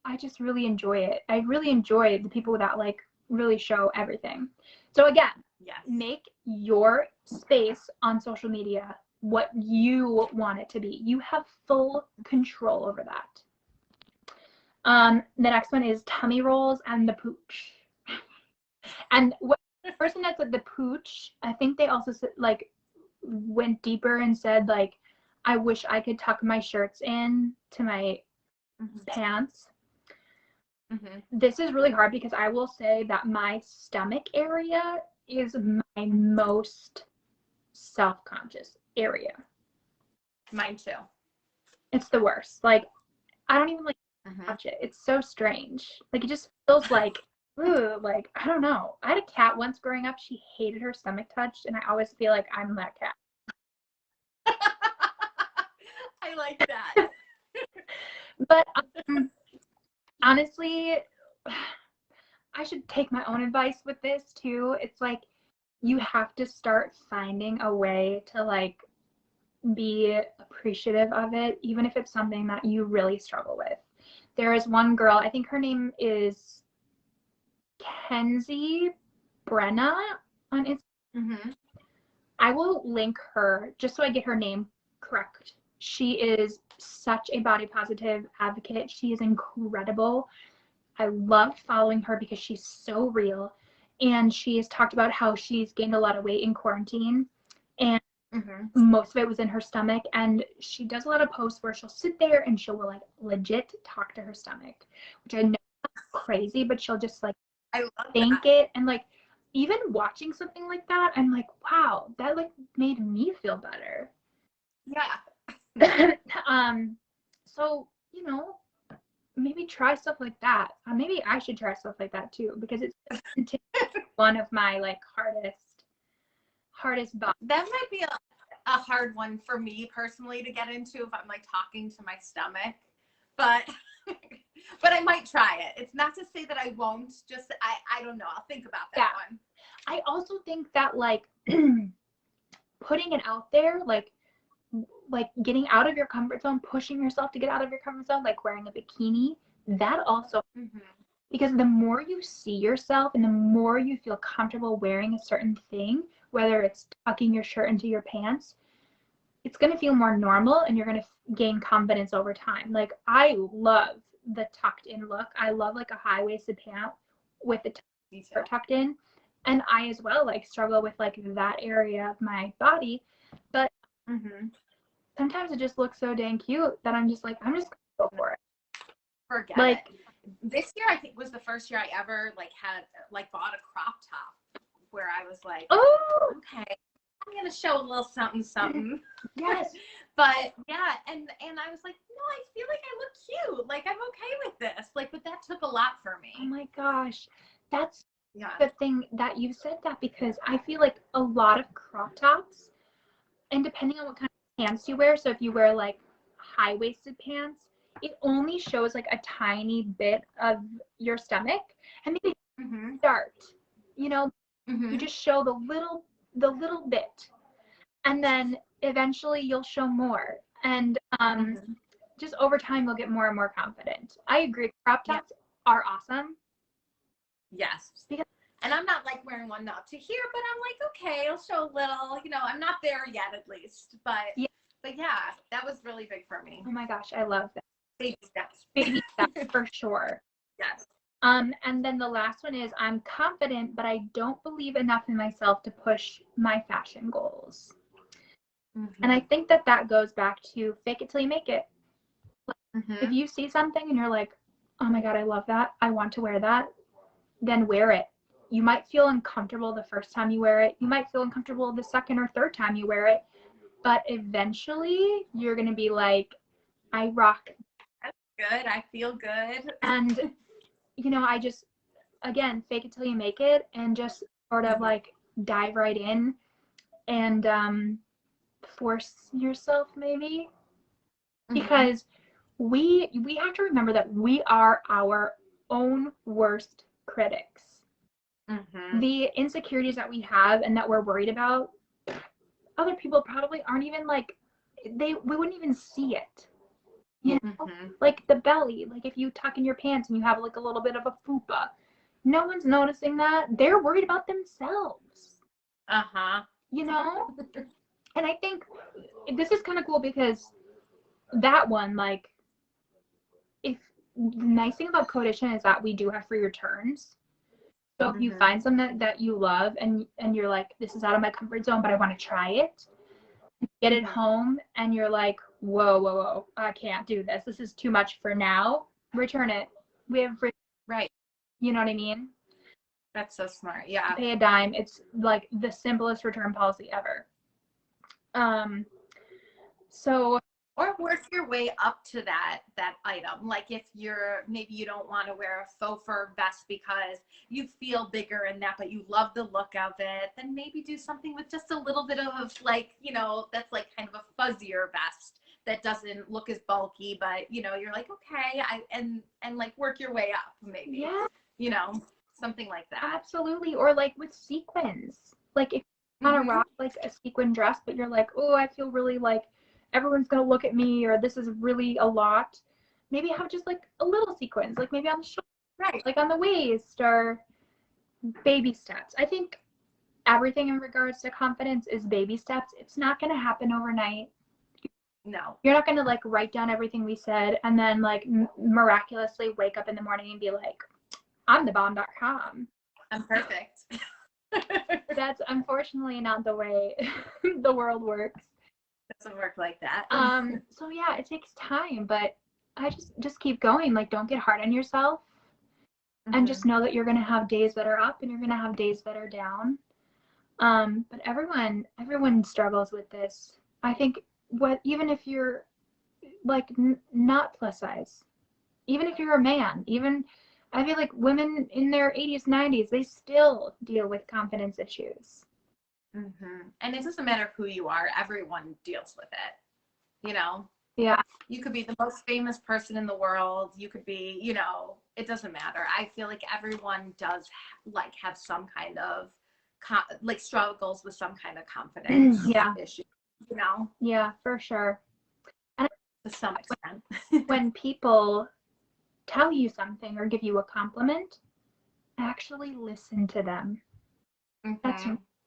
I just really enjoy it. I really enjoy the people that like really show everything. So again, make your space on social media what you want it to be. You have full control over that. The next one is tummy rolls and the pooch. And what the person that said the pooch, I think they also said, like, went deeper and said like, I wish I could tuck my shirts in to my pants. This is really hard because I will say that my stomach area is my most self-conscious area. Mine too. It's the worst. Like I don't even like touch it. It's so strange. Like it just feels like, ooh, like I don't know. I had a cat once growing up. She hated her stomach touched, and I always feel like I'm that cat. I like that. But honestly, I should take my own advice with this too. It's like you have to start finding a way to like be appreciative of it, even if it's something that you really struggle with. There is one girl, I think her name is Kenzie Brenna on Instagram. I will link her just so I get her name correct. She is such a body positive advocate. She is incredible. I love following her because she's so real. And she has talked about how she's gained a lot of weight in quarantine. And Mm-hmm. most of it was in her stomach. And she does a lot of posts where she'll sit there and she'll like legit talk to her stomach, which I know is crazy, but she'll just like I love thank that. it. And like even watching something like that, I'm like, wow, that like made me feel better. Yeah. So, you know, maybe try stuff like that. Maybe I should try stuff like that too, because it's one of my like hardest bugs. That might be a hard one for me personally to get into if I'm like talking to my stomach, but but I might try it. It's not to say that I won't, just I don't know, I'll think about that one. I also think that like putting it out there, like getting out of your comfort zone, pushing yourself to get out of your comfort zone, like wearing a bikini, that also, because the more you see yourself and the more you feel comfortable wearing a certain thing, whether it's tucking your shirt into your pants, it's going to feel more normal and you're going to gain confidence over time. Like I love the tucked in look. I love like a high-waisted pant with the shirt tucked in. And I as well like struggle with like that area of my body, but sometimes it just looks so dang cute that I'm just like, I'm just gonna go for it. Forget like, it. This year I think was the first year I ever like had like bought a crop top where I was like, oh, okay, I'm gonna show a little something something. Yes. But yeah, and I was like, no, I feel like I look cute. Like I'm okay with this. Like, but that took a lot for me. Oh my gosh. That's the thing that you said that, because I feel like a lot of crop tops, and depending on what kind of pants you wear, so if you wear like high-waisted pants, it only shows like a tiny bit of your stomach, and maybe start, you know, you just show the little bit, and then eventually you'll show more, and just over time you'll get more and more confident. I agree, crop tops are awesome. Yes. And I'm not like wearing one up to here, but I'm like, okay, I'll show a little, you know, I'm not there yet at least, but yeah, that was really big for me. Oh my gosh, I love that. Baby steps. Baby steps for sure. Yes. And then the last one is, I'm confident, but I don't believe enough in myself to push my fashion goals. And I think that goes back to fake it till you make it. If you see something and you're like, oh my God, I love that, I want to wear that, then wear it. You might feel uncomfortable the first time you wear it. You might feel uncomfortable the second or third time you wear it. But eventually you're going to be like, I rock. That's good. I feel good. And, you know, I just, again, fake it till you make it, and just sort of like dive right in and force yourself maybe. Because we have to remember that we are our own worst critics. The insecurities that we have and that we're worried about, other people probably aren't even like, we wouldn't even see it. You know? Like the belly, like if you tuck in your pants and you have like a little bit of a fupa, no one's noticing that. They're worried about themselves. You know? And I think this is kind of cool, because that one, like, if the nice thing about CoEdition is that we do have free returns. So if you find something that you love and you're like, this is out of my comfort zone, but I want to try it, get it home, and you're like, whoa, I can't do this. This is too much for now. Return it. We have free. Right. You know what I mean? That's so smart. Yeah. Pay a dime. It's like the simplest return policy ever. So. Or work your way up to that item. Like if maybe you don't want to wear a faux fur vest because you feel bigger in that, but you love the look of it, then maybe do something with just a little bit of like, you know, that's like kind of a fuzzier vest that doesn't look as bulky, but you know, you're like, okay, and like work your way up maybe. Yeah. You know, something like that. Absolutely. Or like with sequins. Like if you want to rock like a sequin dress, but you're like, oh, I feel really like everyone's gonna look at me, or this is really a lot, maybe have just like a little sequins, like maybe on the shoulder, right, like on the waist, or baby steps. I think everything in regards to confidence is baby steps. It's not gonna happen overnight. No, you're not gonna like write down everything we said and then like miraculously wake up in the morning and be like, I'm the bomb.com. I'm perfect. That's unfortunately not the way the world works. Doesn't work like that. So yeah, it takes time, but I just keep going. Like, don't get hard on yourself, and just know that you're gonna have days that are up and you're gonna have days that are down. But everyone struggles with this. I think even if you're like not plus size, even if you're a man, even I feel like women in their 80s, 90s, they still deal with confidence issues. And it doesn't matter who you are, everyone deals with it, you know? Yeah. You could be the most famous person in the world. You could be, you know, it doesn't matter. I feel like everyone does like have some kind of like struggles with some kind of confidence issue, you know? Yeah, for sure. And to some extent. When people tell you something or give you a compliment, actually listen to them. That's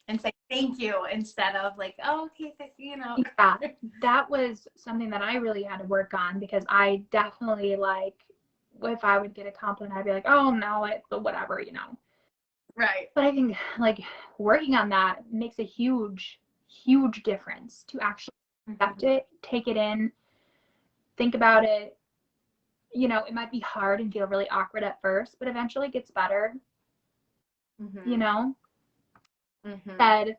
and say thank you instead of like, oh, okay, you know. Yeah, that was something that I really had to work on, because I definitely, like, if I would get a compliment, I'd be like, oh no, whatever, you know. Right. But I think like working on that makes a huge difference, to actually accept it, take it in, think about it. You know, it might be hard and feel really awkward at first, but eventually it gets better. You know. Said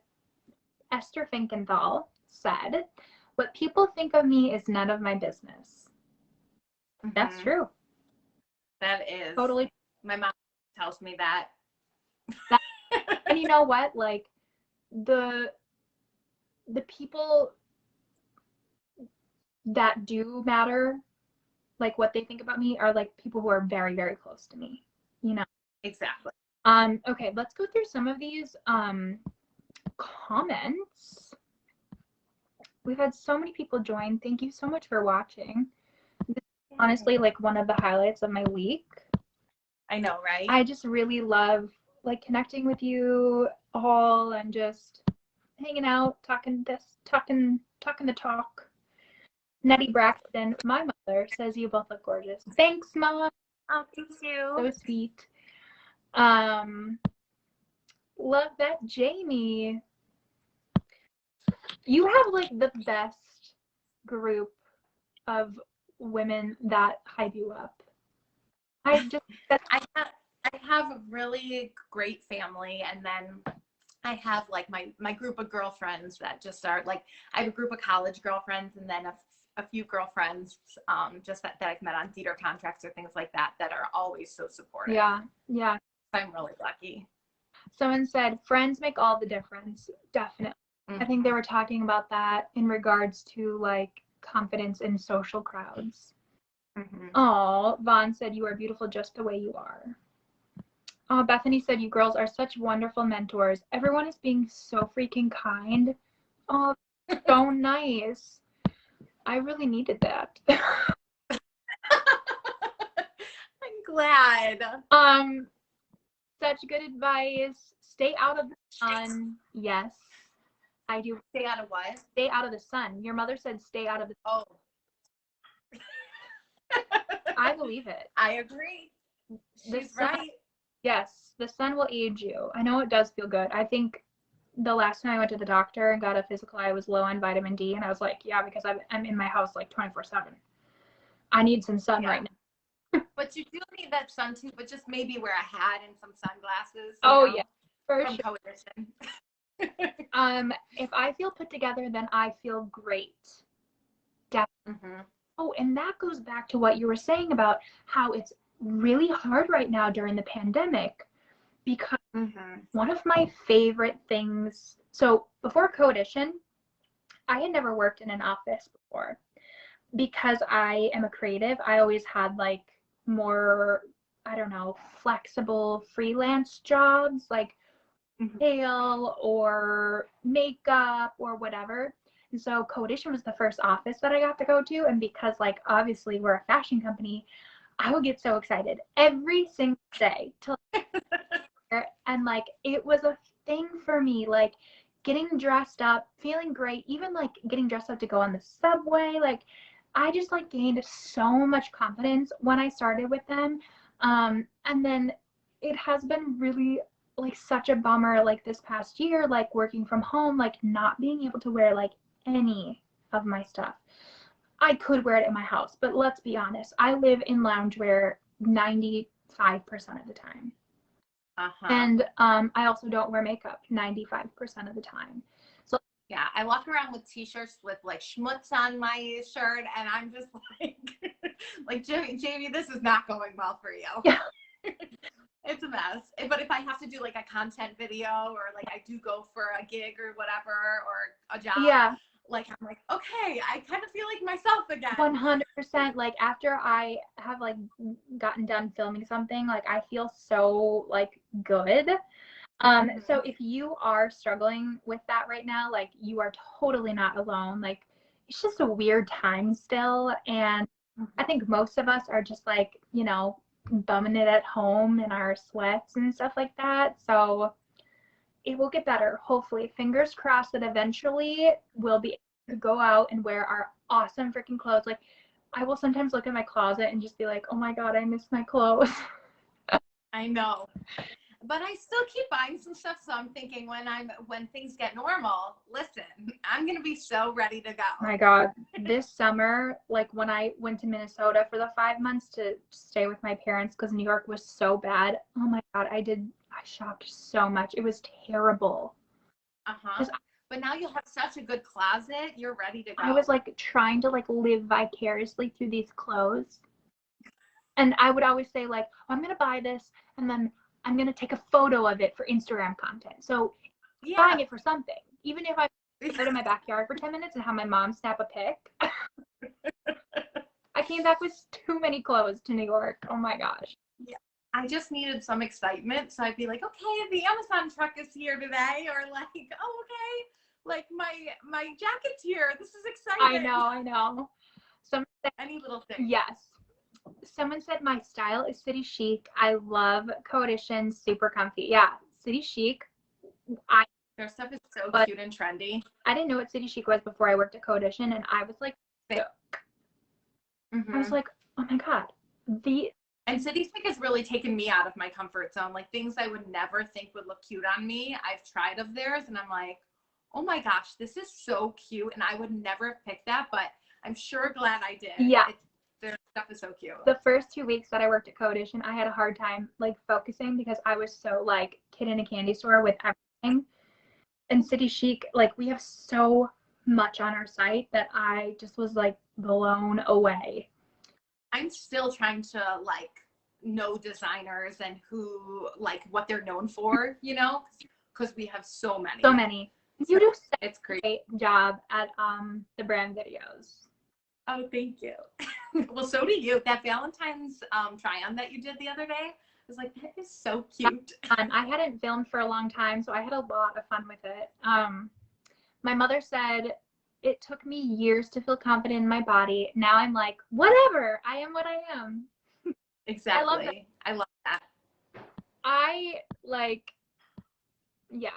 Esther Finkenthal said, "What people think of me is none of my business." That's true. That is Totally. My mom tells me that. And you know what? Like, the people that do matter, like what they think about me, are like people who are very, very close to me, you know. Exactly. Okay, let's go through some of these comments. We've had so many people join. Thank you so much for watching. This is honestly like one of the highlights of my week. I know, right? I just really love like connecting with you all and just hanging out, talking the talk. Nettie Braxton, my mother, says you both look gorgeous. Thanks, Mom. Oh, thank you. So sweet. Love that, Jamie. You have like the best group of women that hype you up. I have a really great family, and then I have like my group of girlfriends that just are like, I have a group of college girlfriends, and then a few girlfriends just that I've met on theater contracts or things like that are always so supportive. Yeah. I'm really lucky. Someone said friends make all the difference. Definitely. I think they were talking about that in regards to like confidence in social crowds. Oh, Vaughn said you are beautiful just the way you are. Oh, Bethany said you girls are such wonderful mentors. Everyone is being so freaking kind. Oh, so nice. I really needed that. I'm glad. Such good advice. Stay out of the sun. Yes, I do. Stay out of what? Stay out of the sun. Your mother said stay out of the sun. Oh. I believe it. I agree. She's right. Yes, the sun will age you. I know it does feel good. I think the last time I went to the doctor and got a physical, I was low on vitamin D, and I was like, yeah, because I'm in my house like 24/7. I need some sun right now. But you do need that sun too, but just maybe wear a hat and some sunglasses. Oh, yeah, for from sure. CoEdition. If I feel put together, then I feel great. Definitely. Oh, and that goes back to what you were saying about how it's really hard right now during the pandemic, because one of my favorite things, so before CoEdition, I had never worked in an office before. Because I am a creative, I always had like more, I don't know, flexible freelance jobs, like retail or makeup or whatever. And so CoEdition was the first office that I got to go to. And because like obviously we're a fashion company, I would get so excited every single day to and like it was a thing for me, like getting dressed up, feeling great, even like getting dressed up to go on the subway. Like I just like gained so much confidence when I started with them. And then it has been really like such a bummer, like this past year, like working from home, like not being able to wear like any of my stuff. I could wear it in my house, but let's be honest, I live in loungewear 95% of the time. And I also don't wear makeup 95% of the time. So yeah, I walk around with t-shirts with like schmutz on my shirt, and I'm just like, like Jamie, this is not going well for you. Yeah. It's a mess. But if I have to do like a content video, or like I do go for a gig or whatever, or a job, yeah, like I'm like, okay, I kind of feel like myself again. 100%. Like after I have like gotten done filming something, like I feel so like good. So if you are struggling with that right now, like you are totally not alone. Like it's just a weird time still, and I think most of us are just like, you know, bumming it at home in our sweats and stuff like that. So it will get better, hopefully. Fingers crossed that eventually we'll be able to go out and wear our awesome freaking clothes. Like I will sometimes look at my closet and just be like, oh my God, I miss my clothes. I know. But I still keep buying some stuff, so I'm thinking when things get normal, listen, I'm gonna be so ready to go. My God, this summer, like when I went to Minnesota for the 5 months to stay with my parents because New York was so bad. Oh my God, I shopped so much. It was terrible. But now you have such a good closet, you're ready to go. I was like trying to like live vicariously through these clothes. And I would always say like, oh, I'm gonna buy this and then I'm gonna take a photo of it for Instagram content. So yeah, buying it for something, even if I sit in my backyard for 10 minutes and have my mom snap a pic. I came back with too many clothes to New York. Oh my gosh. Yeah, I just needed some excitement, so I'd be like, okay, the Amazon truck is here today, or like, oh okay, like my jacket's here. This is exciting. I know. Any little thing. Yes. Someone said my style is city chic. I love CoEdition, super comfy. Yeah, city chic. Their stuff is so cute and trendy. I didn't know what city chic was before I worked at CoEdition, and I was like, I was like, oh my God. And city chic has really taken me out of my comfort zone. Like things I would never think would look cute on me, I've tried of theirs, and I'm like, oh my gosh, this is so cute, and I would never have picked that, but I'm sure glad I did. Yeah. Their stuff is so cute. The first 2 weeks that I worked at CoEdition, I had a hard time like focusing because I was so like kid in a candy store with everything. And City Chic, like we have so much on our site that I just was like blown away. I'm still trying to like know designers and who like what they're known for, you know, because we have so many. So many. You do such it's great. A great job at the brand videos. Oh, thank you. Well, so do you. That Valentine's try-on that you did the other day, I was like, that is so cute. I hadn't filmed for a long time, so I had a lot of fun with it. My mother said it took me years to feel confident in my body. Now I'm like, whatever. I am what I am. Exactly. I love that. I like, yeah.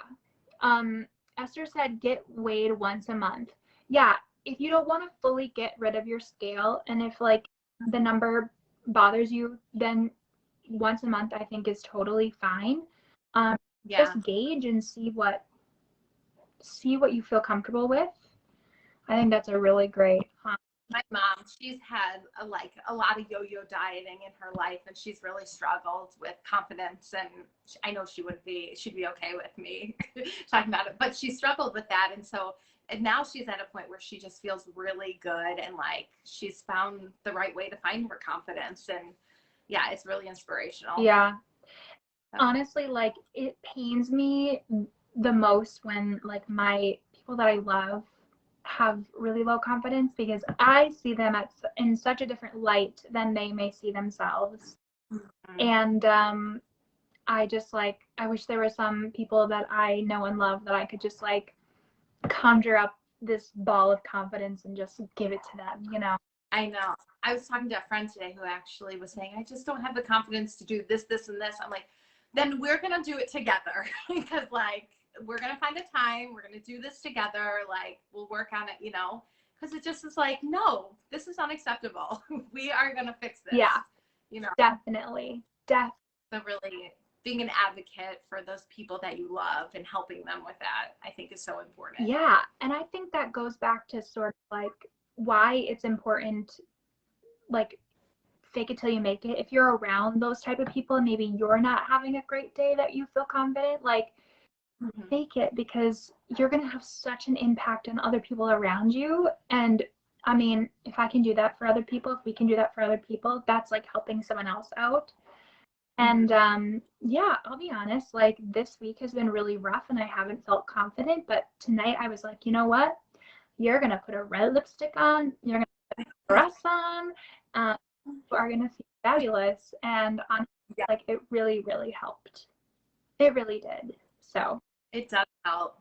Esther said get weighed once a month. Yeah. If you don't want to fully get rid of your scale, and if like the number bothers you, then once a month I think is totally fine. Just gauge and see what you feel comfortable with. I think that's a really great. My mom, she's had a lot of yo-yo dieting in her life, and she's really struggled with confidence, and I know she'd be okay with me talking about it, but she struggled with that, and now she's at a point where she just feels really good, and like she's found the right way to find her confidence, and yeah, it's really inspirational. Yeah. So. Honestly, like it pains me the most when like my people that I love have really low confidence, because I see them in such a different light than they may see themselves. Mm-hmm. And I just like, I wish there were some people that I know and love that I could just like conjure up this ball of confidence and just give it to them, you know? I know. I was talking to a friend today who actually was saying, I just don't have the confidence to do this, this, and this. I'm like, then we're going to do it together because like, we're going to find a time, we're going to do this together. Like we'll work on it, you know, because it just is like, no, this is unacceptable. We are going to fix this. Yeah, you know, definitely. So really being an advocate for those people that you love and helping them with that, I think is so important. Yeah. And I think that goes back to sort of like why it's important, like, fake it till you make it. If you're around those type of people and maybe you're not having a great day that you feel confident, like, fake it, because you're going to have such an impact on other people around you. And I mean, if I can do that for other people, if we can do that for other people, that's like helping someone else out. And yeah, I'll be honest, like this week has been really rough and I haven't felt confident, but tonight I was like, you know what? You're going to put a red lipstick on, you're going to put a dress on, you are going to feel fabulous. And honestly, like it really, really helped. It really did. So it does help.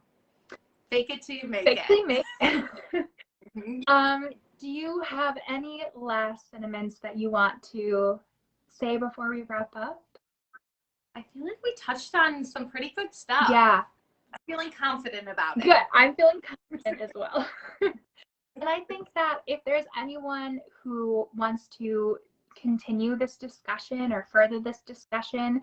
Fake it till you make fake it. till you make it. Do you have any last sentiments that you want to say before we wrap up? I feel like we touched on some pretty good stuff. Yeah. I'm feeling confident about it. Good. I'm feeling confident as well. And I think that if there's anyone who wants to continue this discussion or further this discussion,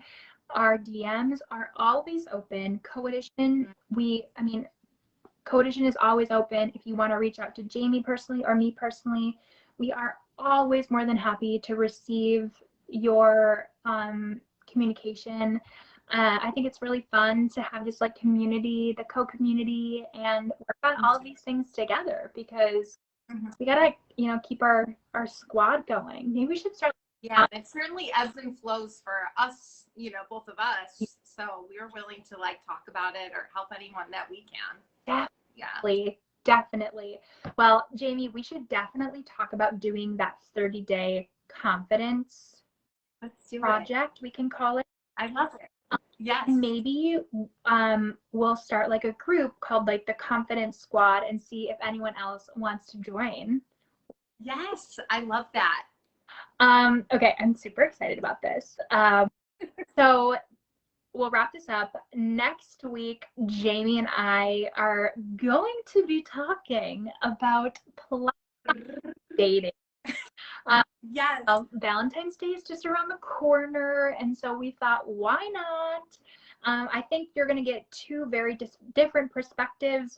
our DMs are always open. CoEdition, CoEdition is always open. If you want to reach out to Jamie personally or me personally, we are always more than happy to receive your communication. I think it's really fun to have this like community, the co-community, and work on all of these things together, because we gotta, keep our squad going. Maybe we should start. Yeah, it certainly ebbs and flows for us, both of us. So we're willing to like talk about it or help anyone that we can. Definitely. Well, Jamie, we should definitely talk about doing that 30-day confidence project, we can call it. I love it. Yes. Maybe we'll start like a group called like the Confidence Squad and see if anyone else wants to join. Yes, I love that. Okay, I'm super excited about this. So we'll wrap this up. Next week, Jamie and I are going to be talking about dating. Yes. Valentine's Day is just around the corner, and so we thought, why not? I think you're going to get two very different perspectives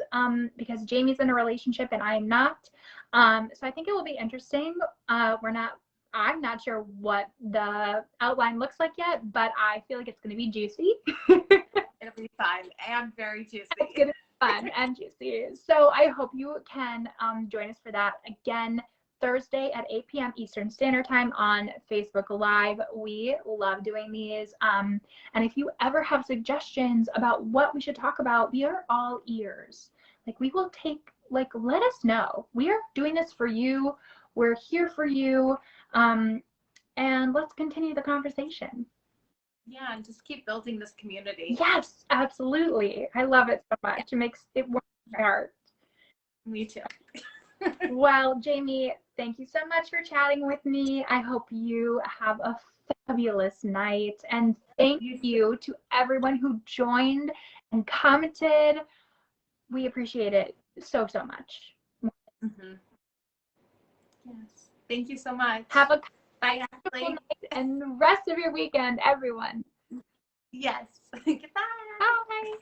because Jamie's in a relationship and I'm not. So I think it will be interesting. I'm not sure what the outline looks like yet, but I feel like it's going to be juicy. It'll be fun and very juicy. It's going to be fun and juicy. So I hope you can join us for that. Again, Thursday at 8 p.m. Eastern Standard Time on Facebook Live. We love doing these. And if you ever have suggestions about what we should talk about, we are all ears. Like, we will take, like, let us know. We are doing this for you. We're here for you. And let's continue the conversation. Yeah, and just keep building this community. Yes, absolutely. I love it so much. It makes it warm my heart. Me too. Well, Jamie, thank you so much for chatting with me. I hope you have a fabulous night. And thank you to everyone who joined and commented. We appreciate it so, so much. Yes. Thank you so much. Have a bye, wonderful night and the rest of your weekend, everyone. Yes. Goodbye. Bye.